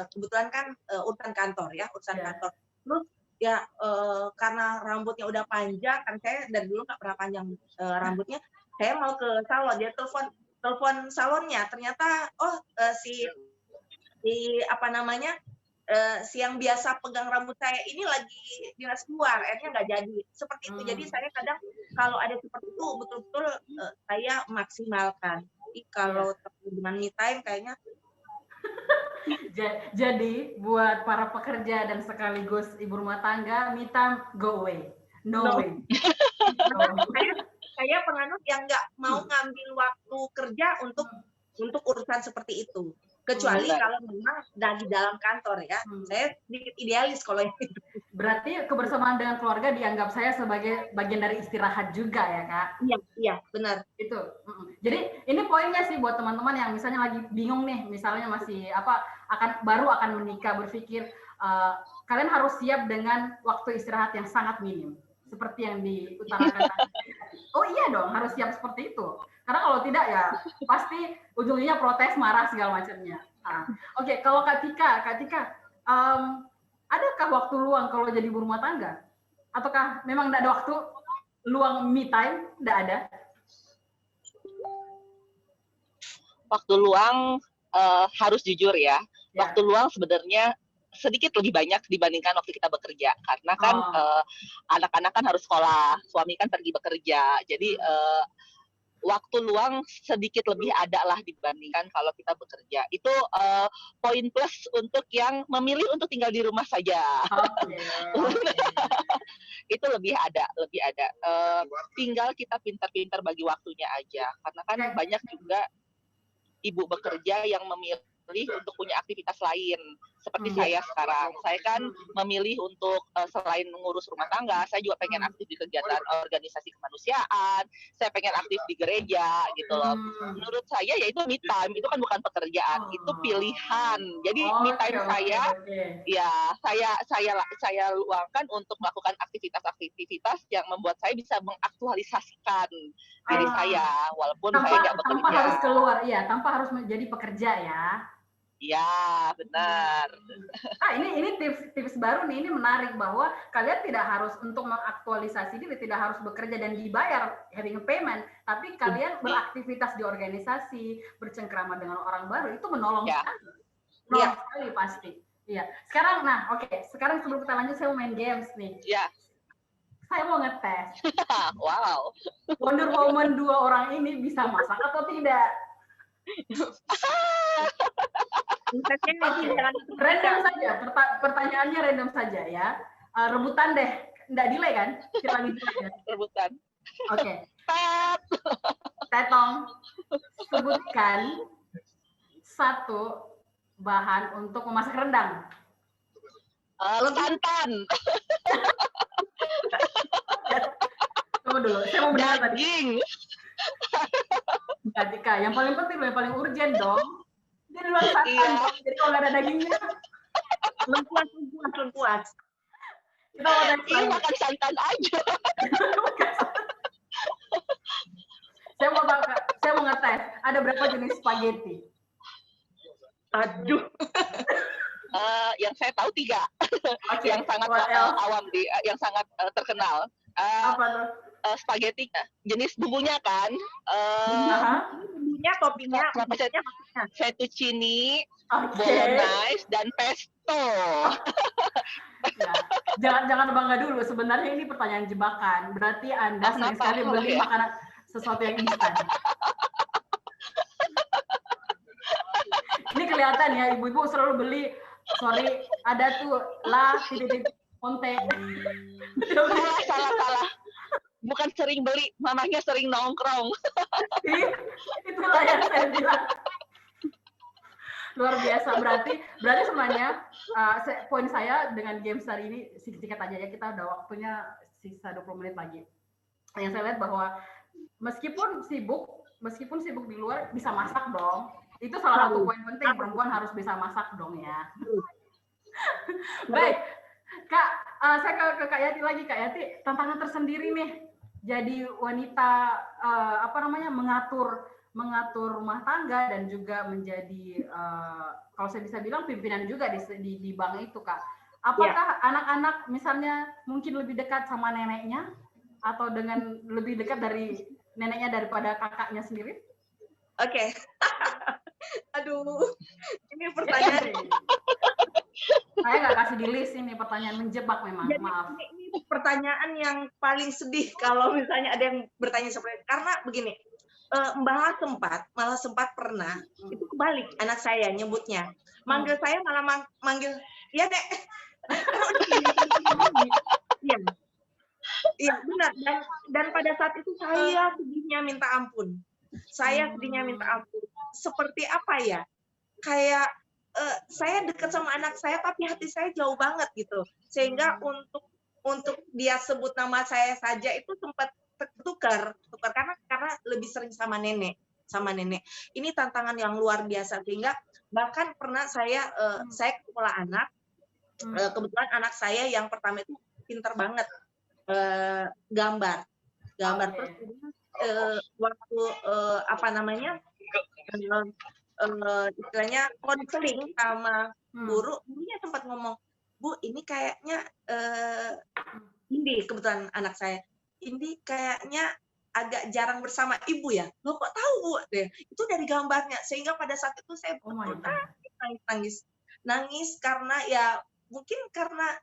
kebetulan kan urusan kantor. Terus ya karena rambutnya udah panjang, kan saya dari dulu nggak pernah panjang rambutnya. Saya mau ke salon, dia telepon salonnya, ternyata si yang biasa pegang rambut saya ini lagi dinas keluar, akhirnya nggak jadi. Seperti itu. Jadi saya kadang kalau ada seperti itu betul-betul saya maksimalkan. Jadi kalau dengan me time kayaknya. Jadi buat para pekerja dan sekaligus ibu rumah tangga, me time go away, no way. Saya penganut yang nggak mau ngambil waktu kerja untuk urusan seperti itu. Kecuali kalau memang di dalam kantor ya. Saya sedikit idealis kalau itu. Berarti kebersamaan dengan keluarga dianggap saya sebagai bagian dari istirahat juga ya, Kak? Iya, benar. Itu. Jadi ini poinnya sih buat teman-teman yang misalnya lagi bingung nih, misalnya masih baru akan menikah, berpikir kalian harus siap dengan waktu istirahat yang sangat minim. Seperti yang diutarakan tadi. Oh iya dong, harus siap seperti itu. Karena kalau tidak ya pasti ujungnya protes, marah segala macamnya. Oke, kalau Kak Tika, adakah waktu luang kalau jadi ibu rumah tangga? Ataukah memang tidak ada waktu luang me time? Tidak ada? Waktu luang harus jujur ya. Waktu luang sebenarnya sedikit lebih banyak dibandingkan waktu kita bekerja, karena kan anak-anak kan harus sekolah, suami kan pergi bekerja, jadi waktu luang sedikit lebih ada lah dibandingkan kalau kita bekerja. Itu poin plus untuk yang memilih untuk tinggal di rumah saja. Itu lebih ada. Tinggal kita pintar-pintar bagi waktunya aja, karena kan banyak juga ibu bekerja yang memilih untuk punya aktivitas lain seperti saya sekarang. Saya kan memilih untuk selain mengurus rumah tangga, saya juga pengen aktif di kegiatan organisasi kemanusiaan, saya pengen aktif di gereja gitu loh. Menurut saya ya itu me time, itu kan bukan pekerjaan, itu pilihan. Jadi me time saya ya saya luangkan untuk melakukan aktivitas-aktivitas yang membuat saya bisa mengaktualisasikan diri saya walaupun saya nggak bekerja. Tanpa harus keluar, ya, tanpa harus menjadi pekerja ya. Ya, benar. Ini tips baru nih, ini menarik bahwa kalian tidak harus untuk mengaktualisasi diri, tidak harus bekerja dan dibayar having a payment, tapi kalian beraktivitas di organisasi, bercengkrama dengan orang baru, itu menolong sekali. Menolong sekali pasti. Iya. Sekarang, sekarang sebelum kita lanjut, saya mau main games nih. Ya. Saya mau ngetes. Wow. Wonder Woman 2 orang ini bisa masak atau tidak? Random saja, pertanyaannya random saja ya. Rebutan deh, nggak delay kan? Kita lanjut aja. Rebutan. Oke. Tetong, sebutkan satu bahan untuk memasak rendang. Santan. Tunggu dulu, saya mau benar tadi. Daging. Ketika yang paling penting, yang paling urgent dong. Dia di luar santan, jadi kalau nggak ada dagingnya, lengkuas. Kita mau tes lagi. Makan santan aja. Saya mau ngetes, ada berapa jenis spaghetti? Aduh. Yang saya tahu 3. Yang sangat awam yang sangat terkenal. Apa tuh? Spaghetti jenis bumbunya kan? Bumbunya, toppingnya, fettuccine, bolognese, dan pesto. Ya. Jangan bangga dulu. Sebenarnya ini pertanyaan jebakan. Berarti Anda sering sekali beli makanan sesuatu yang instan. Ini kelihatan ya, ibu-ibu selalu beli. Sorry, ada tuh titik konte. Salah. Bukan sering beli, mamanya sering nongkrong. Itulah yang saya bilang. Luar biasa. Berarti sebenarnya poin saya dengan games hari ini singkat aja ya, kita udah waktunya sisa 20 menit lagi. Yang saya lihat bahwa meskipun sibuk di luar, bisa masak dong. Itu salah satu poin penting, perempuan harus bisa masak dong ya. Baik, Kak, saya ke Kak Yati lagi. Kak Yati, tantangan tersendiri nih, jadi wanita mengatur rumah tangga dan juga menjadi kalau saya bisa bilang pimpinan juga di bank itu, Kak. Apakah anak-anak misalnya mungkin lebih dekat sama neneknya atau dengan lebih dekat dari neneknya daripada kakaknya sendiri? Oke. Aduh, ini pertanyaan. Saya nggak kasih di list ini, pertanyaan menjebak memang. Jadi, maaf. Ini pertanyaan yang paling sedih kalau misalnya ada yang bertanya seperti itu. Karena begini, malah sempat pernah itu kebalik anak saya nyebutnya. Manggil saya malah manggil, ya Dek. Iya benar. Dan pada saat itu saya sedihnya minta ampun. Seperti apa ya? Kayak saya dekat sama anak saya tapi hati saya jauh banget gitu. Sehingga untuk dia sebut nama saya saja itu sempat tukar karena lebih sering sama nenek. Ini tantangan yang luar biasa, sehingga bahkan pernah saya sekolah anak. Kebetulan anak saya yang pertama itu pinter banget gambar. Terus waktu istilahnya konseling sama gurunya sempat ngomong, Bu, ini kayaknya Indi, kebetulan anak saya, Indi kayaknya agak jarang bersama ibu ya. Lo kok tahu, Bu? Itu dari gambarnya. Sehingga pada saat itu saya nangis karena ya mungkin karena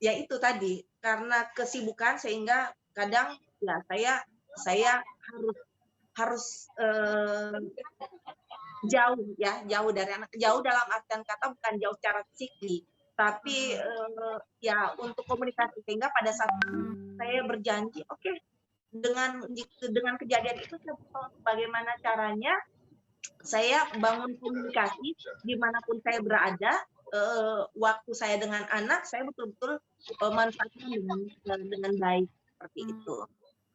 ya itu tadi, karena kesibukan sehingga kadang ya saya harus jauh dari anak, jauh dalam artian kata bukan jauh secara fisik, tapi ya untuk komunikasi, sehingga pada saat saya berjanji dengan kejadian itu saya tahu bagaimana caranya saya bangun komunikasi dimanapun saya berada. Waktu saya dengan anak, saya betul-betul manfaatkan dengan baik seperti itu.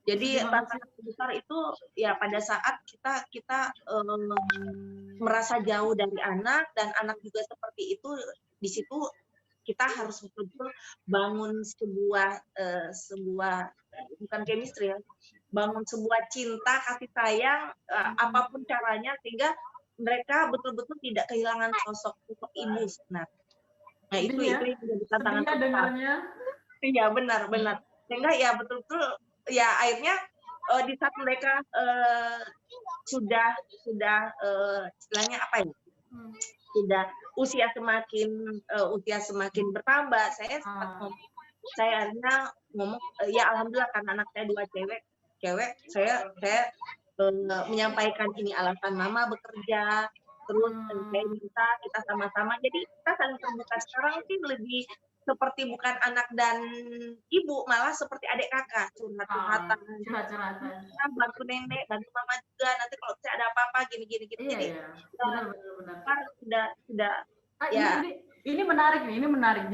Jadi tantangan besar itu ya pada saat kita merasa jauh dari anak dan anak juga seperti itu, di situ kita harus betul-betul bangun sebuah bukan chemistry ya, bangun sebuah cinta kasih sayang apapun caranya sehingga mereka betul-betul tidak kehilangan sosok ibu sebenarnya. Nah itu yang menjadi tantangan dengarnya. Iya benar. Sehingga ya betul-betul ya akhirnya di saat mereka sudah istilahnya apa ya? Sudah usia semakin bertambah, saya akhirnya ngomong ya alhamdulillah karena anak saya 2 cewek, saya menyampaikan ini alasan mama bekerja, terus saya minta kita sama-sama, jadi kita saling terbuka. Sekarang sih lebih seperti bukan anak dan ibu, malah seperti adik kakak, curhat-curhatan, bantu nenek, bantu mama juga, nanti kalau saya ada apa-apa gini. Jadi sudah ya. Ini menarik nih, ini menarik.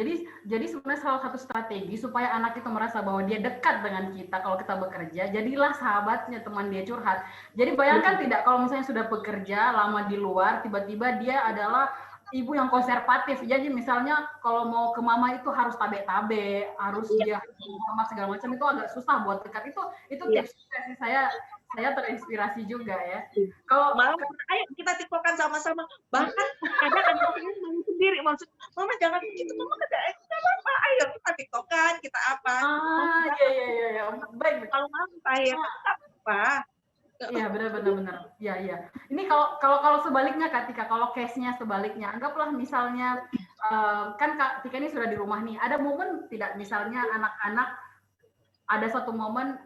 Jadi sebenarnya salah satu strategi supaya anak itu merasa bahwa dia dekat dengan kita kalau kita bekerja, jadilah sahabatnya, teman dia curhat. Jadi bayangkan tidak kalau misalnya sudah bekerja lama di luar, tiba-tiba dia adalah ibu yang konservatif. Jadi misalnya kalau mau ke mama itu harus tabe-tabe, harus dia sama segala macam, itu agak susah buat dekat. Itu tips sih, saya terinspirasi juga ya. Kalau malah ayo kita tiktokan sama-sama. Bahkan kadang ada yang mau sendiri, maksud mama jangan begitu, mama enggak apa-apa. Ayo kita tiktokan, kita apa. Iya. Baik. Kalau mama saya apa? Iya benar. Iya. Ini kalau sebaliknya Kak Tika, kalau case-nya sebaliknya, anggaplah misalnya kan Kak Tika ini sudah di rumah nih, ada momen tidak misalnya anak-anak ada satu momen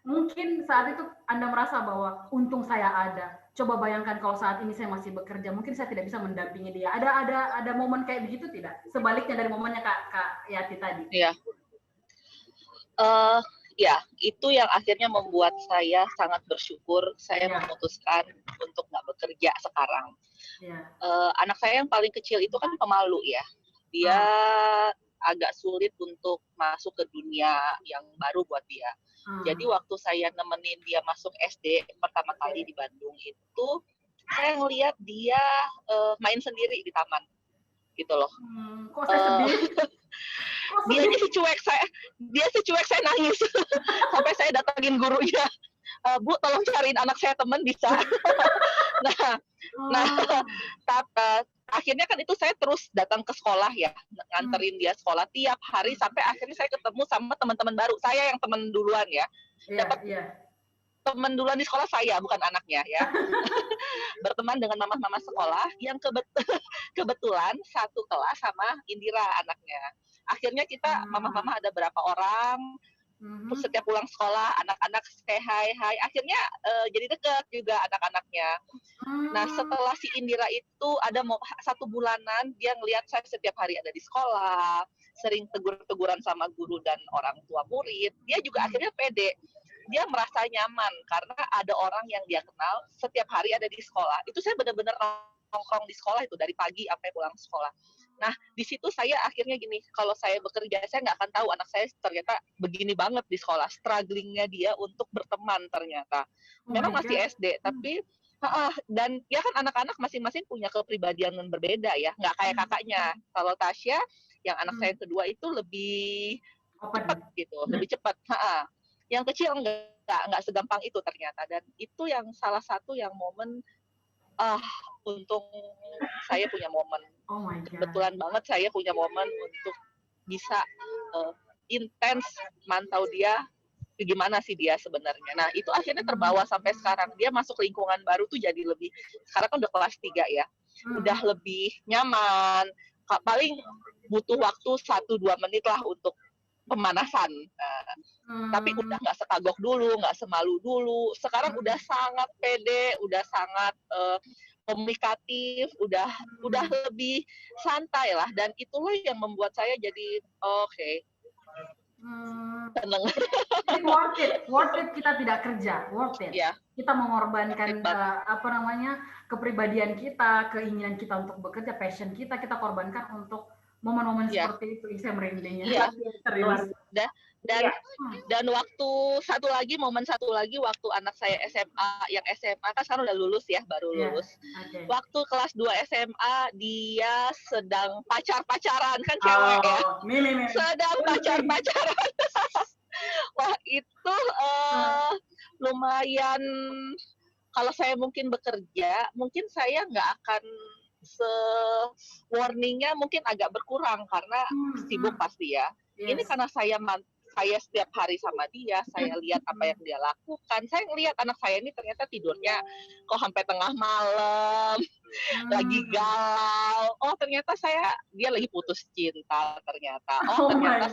mungkin saat itu Anda merasa bahwa untung saya ada. Coba bayangkan kalau saat ini saya masih bekerja, mungkin saya tidak bisa mendampingi dia. Ada momen kayak begitu tidak? Sebaliknya dari momennya Kak Yati tadi. Iya. Ya, itu yang akhirnya membuat saya sangat bersyukur saya memutuskan untuk nggak bekerja sekarang. Anak saya yang paling kecil itu kan pemalu ya. Dia agak sulit untuk masuk ke dunia yang baru buat dia. Jadi waktu saya nemenin dia masuk SD pertama kali di Bandung itu, saya ngelihat dia main sendiri di taman, gitu loh. Kok saya sedih? Dia secuek saya nangis sampai saya datangin gurunya, Bu tolong cariin anak saya teman bisa. Akhirnya kan itu saya terus datang ke sekolah ya, nganterin dia sekolah tiap hari sampai akhirnya saya ketemu sama teman-teman baru. Saya yang teman duluan ya, dapat teman duluan di sekolah saya, bukan anaknya ya. Berteman dengan mama-mama sekolah yang kebetulan satu kelas sama Indira anaknya. Akhirnya kita mama-mama ada berapa orang, setiap pulang sekolah anak-anak say hi, akhirnya jadi dekat juga anak-anaknya. Nah setelah si Indira itu ada 1 bulanan dia ngelihat saya setiap hari ada di sekolah, sering teguran sama guru dan orang tua murid, dia juga akhirnya pede, dia merasa nyaman karena ada orang yang dia kenal setiap hari ada di sekolah. Itu saya benar-benar nongkrong di sekolah itu dari pagi sampai pulang sekolah. Nah, di situ saya akhirnya gini, kalau saya bekerja, saya nggak akan tahu anak saya ternyata begini banget di sekolah. Strugglingnya dia untuk berteman ternyata. Memang masih SD, tapi dan ya kan anak-anak masing-masing punya kepribadian yang berbeda ya. Nggak kayak kakaknya. Kalau Tasya, yang anak saya yang kedua itu lebih cepat gitu, lebih cepat. Yang kecil nggak segampang itu ternyata. Dan itu yang salah satu yang momen untung saya punya momen. Kebetulan banget saya punya momen untuk bisa intens mantau dia, gimana sih dia sebenarnya. Nah itu akhirnya terbawa sampai sekarang. Dia masuk lingkungan baru tuh jadi lebih, sekarang kan udah kelas 3 ya, udah lebih nyaman. Paling butuh waktu 1-2 menit lah untuk pemanasan. Tapi udah nggak sekagok dulu, nggak semalu dulu. Sekarang udah sangat pede, udah sangat komunikatif, udah lebih santai lah. Dan itulah yang membuat saya jadi seneng. Jadi worth it kita tidak kerja, worth it. Ya. Kita mengorbankan kepribadian kita, keinginan kita untuk bekerja, passion kita korbankan untuk momen-momen seperti itu. Saya merinding ya. Serius. Dan momen satu lagi waktu anak saya SMA, yang SMA kan sekarang udah lulus ya, baru lulus. Waktu kelas 2 SMA dia sedang pacaran kan cewek ya. Sedang pacaran. Wah, itu lumayan, kalau saya mungkin bekerja, mungkin saya nggak akan warningnya mungkin agak berkurang karena sibuk pasti ya. Ini karena saya setiap hari sama dia, saya lihat apa yang dia lakukan. Saya ngelihat anak saya ini ternyata tidurnya kok sampai tengah malam, lagi galau. Oh, ternyata dia lagi putus cinta ternyata. Oh, ternyata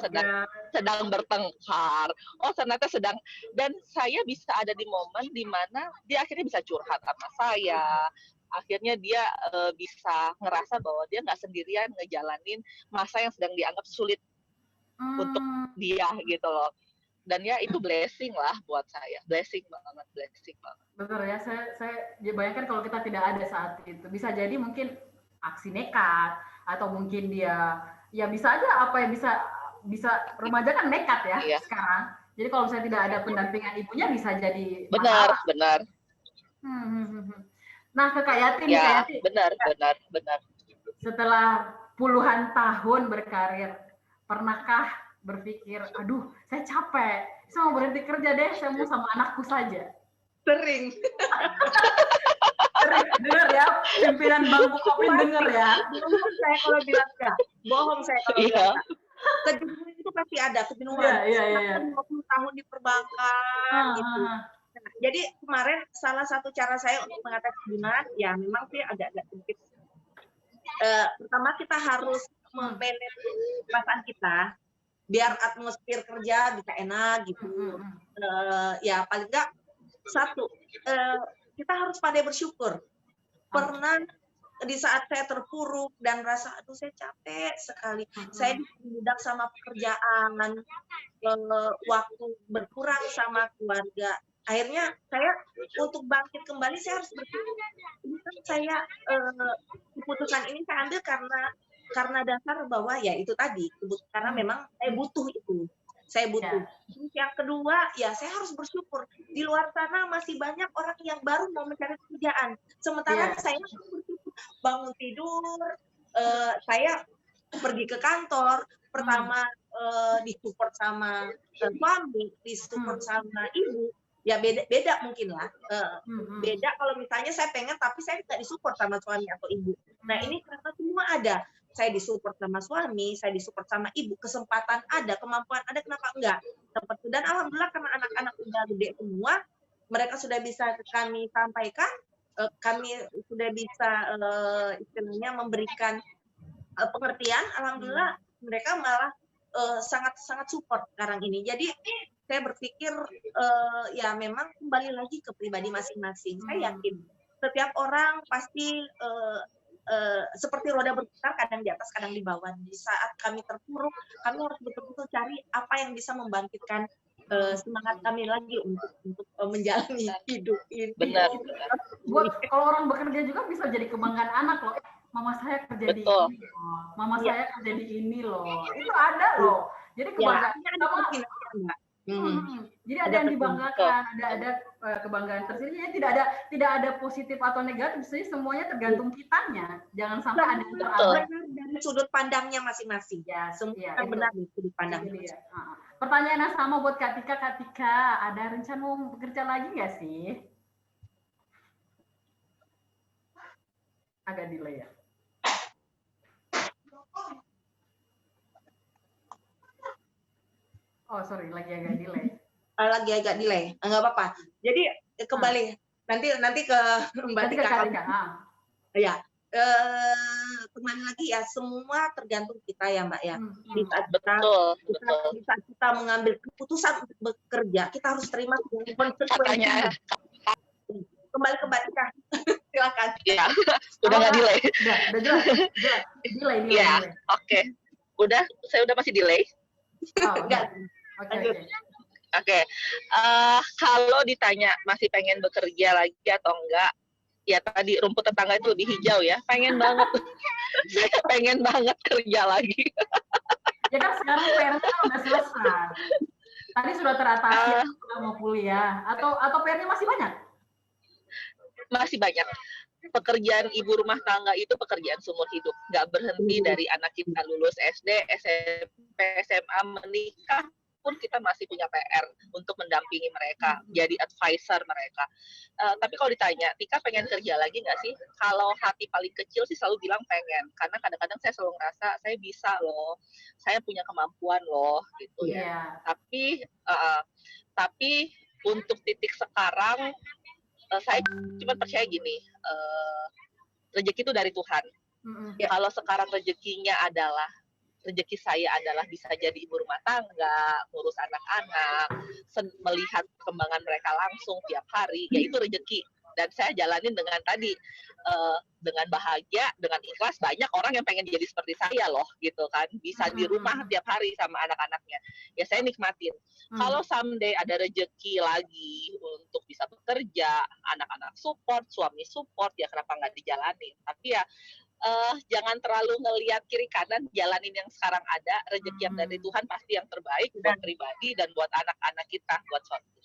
sedang bertengkar. Oh, ternyata dan saya bisa ada di momen di mana dia akhirnya bisa curhat sama saya. Akhirnya dia bisa ngerasa bahwa dia nggak sendirian ngejalanin masa yang sedang dianggap sulit untuk dia gitu loh. Dan ya itu blessing lah buat saya, blessing banget. Betul ya, saya bayangkan kalau kita tidak ada saat itu, bisa jadi mungkin aksi nekat atau mungkin dia ya bisa aja apa yang bisa remaja kan nekat ya sekarang. Jadi kalau saya tidak ada pendampingan ibunya bisa jadi benar. Nah, ke Kak Yati nih, Kak Yati. Benar. Setelah puluhan tahun berkarir, pernahkah berpikir, aduh, saya capek, saya mau berhenti kerja deh, saya mau sama anakku saja? Sering. Dengar ya, pimpinan bangku Kopin dengar ya. Bohong saya kalau bilang enggak. Bohong saya kalau bilang enggak. Kejenuhan itu pasti ada, kejenuhan. Iya. 50 tahun di perbankan gitu. Jadi kemarin salah satu cara saya untuk mengatasi kejenuhan, ya memang sih agak-agak sedikit. Pertama kita harus memanage perasaan kita biar atmosfer kerja bisa enak gitu. Ya paling enggak kita harus pandai bersyukur. Pernah di saat saya terpuruk dan rasa aduh saya capek sekali, saya dibudak sama pekerjaan, waktu berkurang sama keluarga. Akhirnya saya untuk bangkit kembali saya harus berpikir, ini kan saya keputusan ini saya ambil karena dasar bahwa ya itu tadi, karena memang saya butuh itu. Terus yang kedua, ya saya harus bersyukur. Di luar sana masih banyak orang yang baru mau mencari pekerjaan. Sementara saya bersyukur bangun tidur, saya pergi ke kantor, pertama disupport sama suami, disupport sama ibu. Ya beda mungkin lah. Beda kalau misalnya saya pengen tapi saya tidak disupport sama suami atau ibu. Nah ini karena semua ada. Saya disupport sama suami, saya disupport sama ibu, kesempatan ada, kemampuan ada, kenapa enggak? Seperti dan alhamdulillah karena anak-anak udah gede semua, mereka sudah bisa kami sampaikan, kami sudah bisa istilahnya memberikan pengertian, alhamdulillah mereka malah sangat support sekarang ini. Jadi saya berpikir ya memang kembali lagi ke pribadi masing-masing. Saya yakin setiap orang pasti seperti roda berputar, kadang di atas, kadang di bawah. Di saat kami terpuruk, kami harus betul-betul cari apa yang bisa membangkitkan semangat kami lagi untuk menjalani hidup ini. Benar. Kalau orang bekerja juga bisa jadi kebanggaan anak loh. Mama saya kerja di ini loh. Mama saya kerja di ini loh. Itu ada loh. Jadi kebanggaan sama. Jadi ada yang dibanggakan, ada kebanggaan tersendiri. Tidak ada positif atau negatif, semuanya tergantung kitanya. Jangan sampai ada yang terabaikan dari sudut pandangnya masing-masing. Ya, semua benar di sudut pandangnya. Pertanyaan yang sama buat Kak Tika. Kak Tika, ada rencana mau bekerja lagi nggak sih? Agak delay ya. Oh sorry, lagi agak delay. Nggak apa-apa. Jadi kembali nanti ke Mbak Tika. Ya, kembali lagi ya, semua tergantung kita ya Mbak ya. Di saat kita mengambil keputusan untuk bekerja, kita harus terima konsekuensinya. Kembali ke Mbak Tika. Silakan. Ya, udah nggak delay. Udah jelas. Delay. Ya, oke. Saya udah masih delay. Oh, enggak. Oke. Oke, kalau ditanya masih pengen bekerja lagi atau enggak, ya tadi rumput tetangga itu lebih hijau ya. Pengen banget, saya pengen banget kerja lagi. Ya kan sekarang PR-nya kan udah selesai. Tadi sudah teratasi, sudah mau kuliah. Atau PR-nya masih banyak? Masih banyak. Pekerjaan ibu rumah tangga itu pekerjaan seumur hidup. Nggak berhenti dari anak kita lulus SD, SMP, SMA, menikah pun kita masih punya PR untuk mendampingi mereka, jadi advisor mereka. Tapi kalau ditanya, Tika pengen kerja lagi nggak sih? Kalau hati paling kecil sih selalu bilang pengen, karena kadang-kadang saya selalu ngerasa saya bisa loh, saya punya kemampuan loh, gitu ya. Tapi untuk titik sekarang, saya cuma percaya gini, rezeki itu dari Tuhan. Kalau sekarang rezekinya adalah rezeki saya adalah bisa jadi ibu rumah tangga, ngurus anak-anak, melihat perkembangan mereka langsung tiap hari, ya itu rezeki. Dan saya jalanin dengan tadi, dengan bahagia, dengan ikhlas. Banyak orang yang pengen jadi seperti saya loh, gitu kan. Bisa di rumah tiap hari sama anak-anaknya. Ya saya nikmatin. Kalau someday ada rezeki lagi untuk bisa bekerja, anak-anak support, suami support, ya kenapa nggak dijalanin. Tapi ya, jangan terlalu ngelihat kiri kanan, jalanin yang sekarang ada, rezeki yang dari Tuhan pasti yang terbaik buat pribadi dan buat anak-anak kita,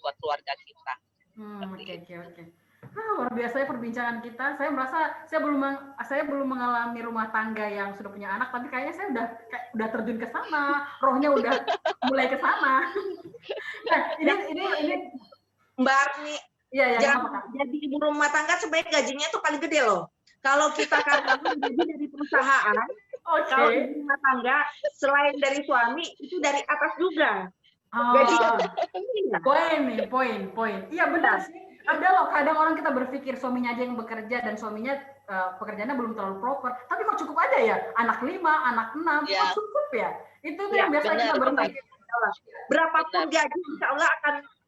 buat keluarga kita. Oke. Luar biasa ya perbincangan kita. Saya merasa saya belum mengalami rumah tangga yang sudah punya anak, tapi kayaknya saya udah terjun ke sana, rohnya udah mulai ke sana. Nah, ini Mbak Arni, jangan jadi ibu rumah tangga sebaik gajinya itu paling gede loh. Kalau kita katakan gaji dari perusahaan, kalau ibu rumah tangga selain dari suami itu dari atas juga. Gaji poin. Iya benar sih. Ada loh kadang orang kita berpikir suaminya aja yang bekerja dan suaminya pekerjaannya belum terlalu proper. Tapi kok cukup aja ya? Anak 5, anak 6, kok cukup ya? Itu tuh yang biasa kita berpikir. Berapapun gaji insya Allah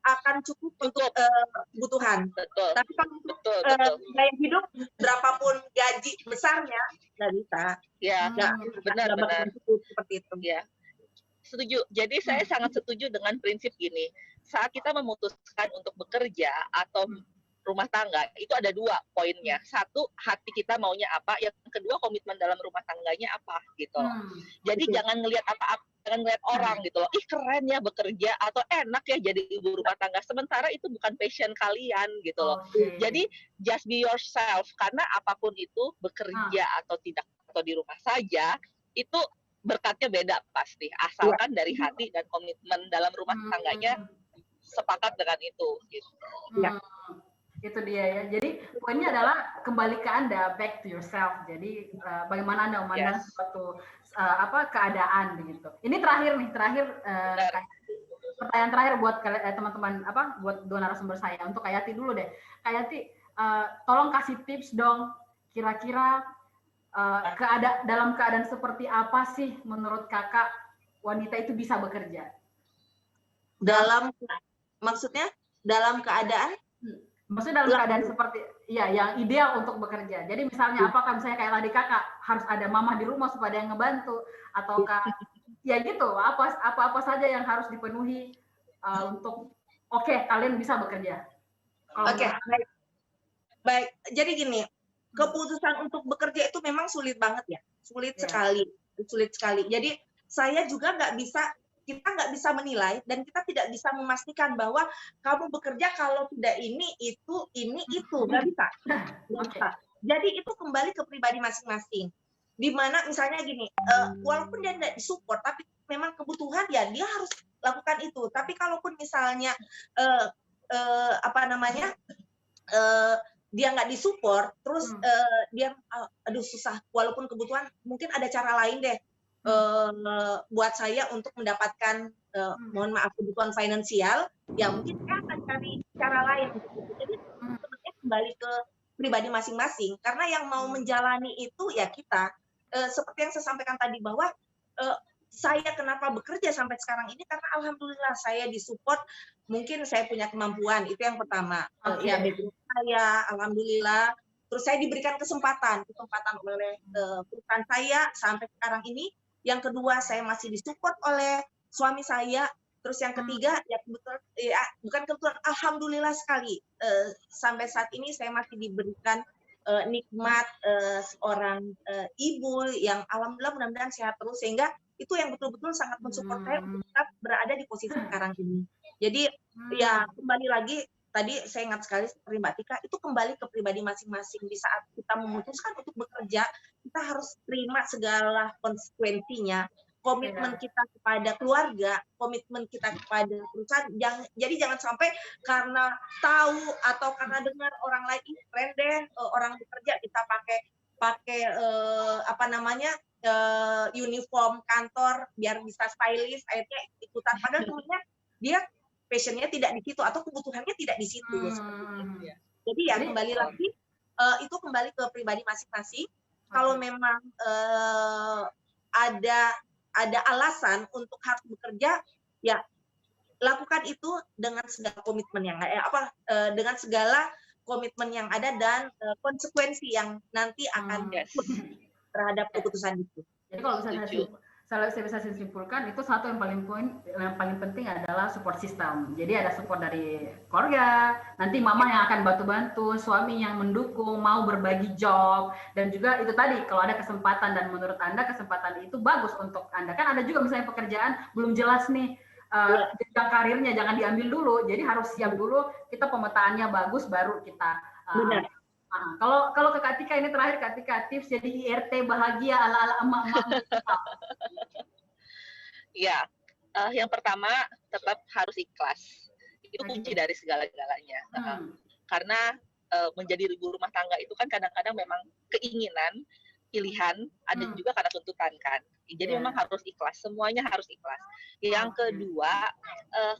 akan cukup untuk kebutuhan. Tapi kalau untuk gaya hidup berapapun gaji besarnya nggak bisa. Ya, benar seperti itu. Ya, setuju. Jadi saya sangat setuju dengan prinsip gini. Saat kita memutuskan untuk bekerja atau rumah tangga, itu ada 2 poinnya. 1, hati kita maunya apa. Yang kedua, komitmen dalam rumah tangganya apa, gitu. Jadi jangan ngelihat apa-apa, jangan ngelihat orang gitu loh. Ih keren ya bekerja atau enak ya jadi ibu rumah tangga. Sementara itu bukan passion kalian gitu loh. Jadi just be yourself, karena apapun itu bekerja atau tidak atau di rumah saja itu berkatnya beda pasti. Asalkan dari hati dan komitmen dalam rumah tangganya sepakat dengan itu gitu. Itu dia ya. Jadi poinnya adalah kembali ke Anda, back to yourself. Jadi bagaimana Anda memandang suatu keadaan begitu. Ini terakhir pertanyaan terakhir buat teman-teman buat 2 narasumber saya. Untuk Kak Yati dulu deh. Kak Yati, tolong kasih tips dong. Kira-kira dalam keadaan seperti apa sih menurut Kakak wanita itu bisa bekerja? Maksudnya dalam keadaan? Maksudnya dalam keadaan seperti yang ideal untuk bekerja. Jadi misalnya apakah misalnya kayak tadi Kakak harus ada mama di rumah supaya ada yang ngebantu, ataukah ya gitu, apa saja yang harus dipenuhi untuk kalian bisa bekerja. Baik. Jadi gini, keputusan untuk bekerja itu memang sulit banget ya, sulit sekali. Jadi saya juga kita nggak bisa menilai dan kita tidak bisa memastikan bahwa kamu bekerja kalau tidak ini itu nggak bisa. Jadi itu kembali ke pribadi masing-masing. Di mana misalnya gini, walaupun dia tidak disupport tapi memang kebutuhan ya dia harus lakukan itu. Tapi kalaupun misalnya dia nggak disupport, terus dia aduh susah. Walaupun kebutuhan mungkin ada cara lain deh. Buat saya untuk mendapatkan mohon maaf kebutuhan finansial, ya mungkin saya akan cari cara lain. Jadi sebenarnya kembali ke pribadi masing-masing, karena yang mau menjalani itu ya kita. Seperti yang saya sampaikan tadi bahwa saya kenapa bekerja sampai sekarang ini karena alhamdulillah saya disupport, mungkin saya punya kemampuan, itu yang pertama. Ya saya alhamdulillah, terus saya diberikan kesempatan oleh perusahaan saya sampai sekarang ini. Yang kedua, saya masih disupport oleh suami saya, Terus yang ketiga, ya kebetulan, ya bukan kebetulan, alhamdulillah sekali sampai saat ini saya masih diberikan nikmat seorang ibu yang alhamdulillah mudah-mudahan sehat terus, sehingga itu yang betul-betul sangat mensupport saya untuk tetap berada di posisi sekarang ini. Jadi ya kembali lagi tadi saya ingat sekali seperti Mbak Tika, itu kembali ke pribadi masing-masing. Di saat kita memutuskan untuk bekerja, kita harus terima segala konsekuensinya. Komitmen kita kepada keluarga, komitmen kita kepada perusahaan. Jadi jangan sampai karena tahu atau karena dengar orang lain ini keren deh, orang bekerja kita pakai apa namanya uniform kantor biar bisa stylish, akhirnya ikutan. Padahal sebenarnya dia passionnya tidak di situ atau kebutuhannya tidak di situ. Jadi ya kembali lagi itu kembali ke pribadi masing-masing. Kalau memang ada alasan untuk harus bekerja, ya lakukan itu dengan segala komitmen yang dengan segala komitmen yang ada dan konsekuensi yang nanti akan terhadap keputusan itu. Jadi kalau saya bisa simpulkan, itu satu yang paling penting adalah support system. Jadi ada support dari keluarga, nanti mama yang akan bantu-bantu, suami yang mendukung, mau berbagi job, dan juga itu tadi kalau ada kesempatan dan menurut Anda kesempatan itu bagus untuk Anda. Kan ada juga misalnya pekerjaan belum jelas nih jenjang karirnya, jangan diambil dulu. Jadi harus siap dulu, kita pemetaannya bagus baru kita. Benar. Kalau ke Kak Tika ini terakhir, Kak Tika tips jadi IRT bahagia ala emak-emak. Ya, yang pertama tetap harus ikhlas. Itu kunci dari segala-galanya. Karena menjadi ibu rumah tangga itu kan kadang-kadang memang keinginan, pilihan, ada juga karena tuntutan kan. Jadi memang harus ikhlas, semuanya harus ikhlas. Yang kedua,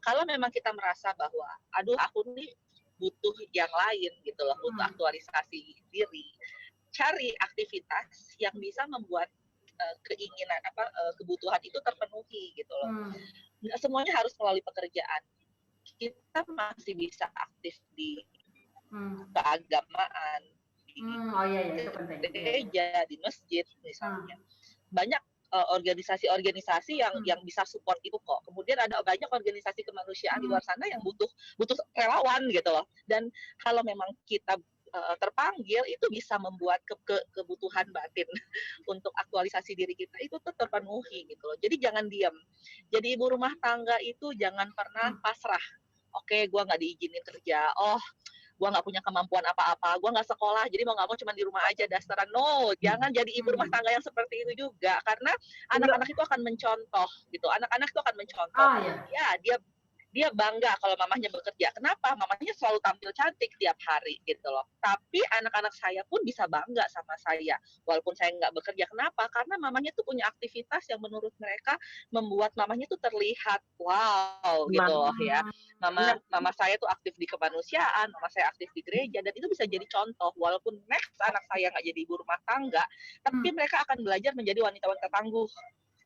kalau memang kita merasa bahwa, aduh aku nih butuh yang lain gitu loh, butuh aktualisasi diri, cari aktivitas yang bisa membuat keinginan kebutuhan itu terpenuhi gitu loh. Nggak semuanya harus melalui pekerjaan. Kita masih bisa aktif di keagamaan, di gereja, di masjid misalnya. Banyak organisasi-organisasi yang bisa support itu kok. Kemudian ada banyak organisasi kemanusiaan di luar sana yang butuh relawan gitu loh. Dan kalau memang kita terpanggil, itu bisa membuat kebutuhan batin untuk aktualisasi diri kita itu terpenuhi gitu loh. Jadi jangan diam. Jadi ibu rumah tangga itu jangan pernah pasrah. Oke, gue nggak diizinin kerja. Oh, gue nggak punya kemampuan apa-apa, gue nggak sekolah, jadi mau nggak mau cuma di rumah aja dasaran. No, jangan jadi ibu rumah tangga yang seperti itu juga, karena anak-anak itu akan mencontoh gitu. Anak-anak itu akan mencontoh. Ya, dia bangga kalau mamahnya bekerja. Kenapa? Mamahnya selalu tampil cantik tiap hari gitu loh. Tapi anak-anak saya pun bisa bangga sama saya walaupun saya nggak bekerja. Kenapa? Karena mamahnya tuh punya aktivitas yang menurut mereka membuat mamahnya tuh terlihat wow gitu loh ya. Mama saya tuh aktif di kemanusiaan, mama saya aktif di gereja, dan itu bisa jadi contoh. Walaupun next anak saya nggak jadi ibu rumah tangga, tapi mereka akan belajar menjadi wanita-wanita tangguh.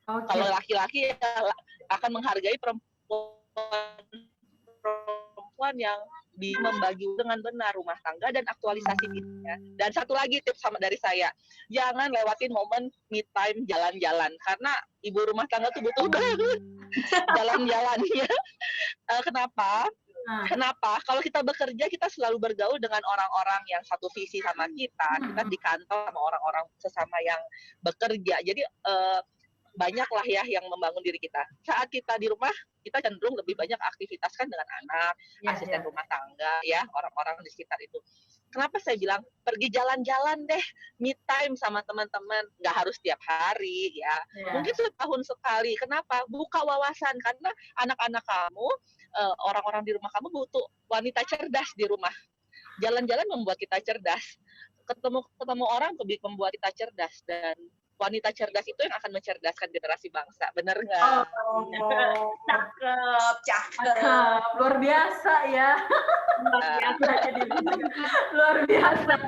Kalau laki-laki akan menghargai perempuan yang membagi dengan benar rumah tangga dan aktualisasi dirinya. Dan satu lagi tips dari saya, jangan lewatin momen me time jalan-jalan, karena ibu rumah tangga tuh butuh banget jalan-jalannya. Kenapa? Kalau kita bekerja, kita selalu bergaul dengan orang-orang yang satu visi sama kita di kantor sama orang-orang sesama yang bekerja. Jadi banyaklah ya yang membangun diri kita. Saat kita di rumah, kita cenderung lebih banyak aktivitas kan dengan anak, asisten rumah tangga, ya orang-orang di sekitar itu. Kenapa saya bilang pergi jalan-jalan deh, me time sama teman-teman, nggak harus tiap hari ya. Mungkin setahun sekali. Kenapa? Buka wawasan, karena anak-anak kamu, orang-orang di rumah kamu butuh wanita cerdas di rumah. Jalan-jalan membuat kita cerdas. Ketemu orang membuat kita cerdas, dan wanita cerdas itu yang akan mencerdaskan generasi bangsa. Bener nggak? Cakep. Luar biasa ya. Luar biasa.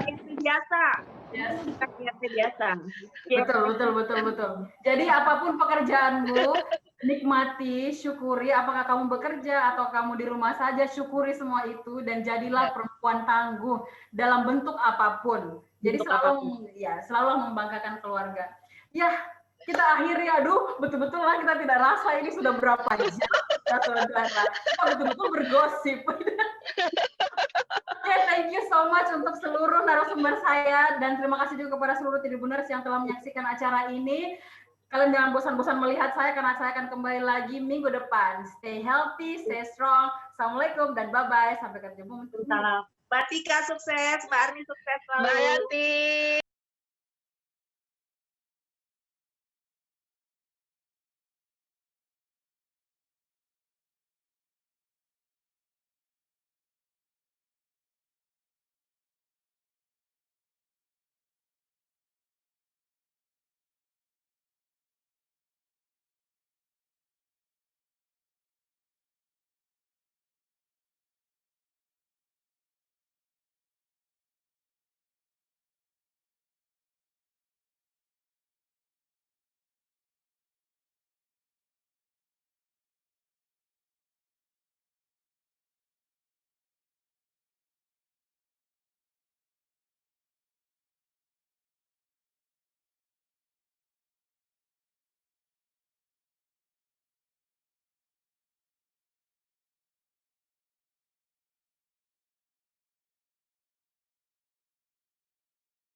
Betul. Jadi apapun pekerjaanmu, nikmati, syukuri. Apakah kamu bekerja atau kamu di rumah saja, syukuri semua itu dan jadilah perempuan tangguh dalam bentuk apapun. Jadi selalu membanggakan keluarga. Ya, kita akhiri, aduh, betul-betul lah kita tidak rasa ini sudah berapa jam. saudara. Kita betul-betul bergosip. Oke, thank you so much untuk seluruh narasumber saya dan terima kasih juga kepada seluruh Tribuners yang telah menyaksikan acara ini. Kalian jangan bosan-bosan melihat saya karena saya akan kembali lagi minggu depan. Stay healthy, stay strong. Assalamualaikum dan bye-bye. Sampai ketemu. Salam. Mbak Tika sukses, Mbak Arni sukses selalu. Mbak Yanti.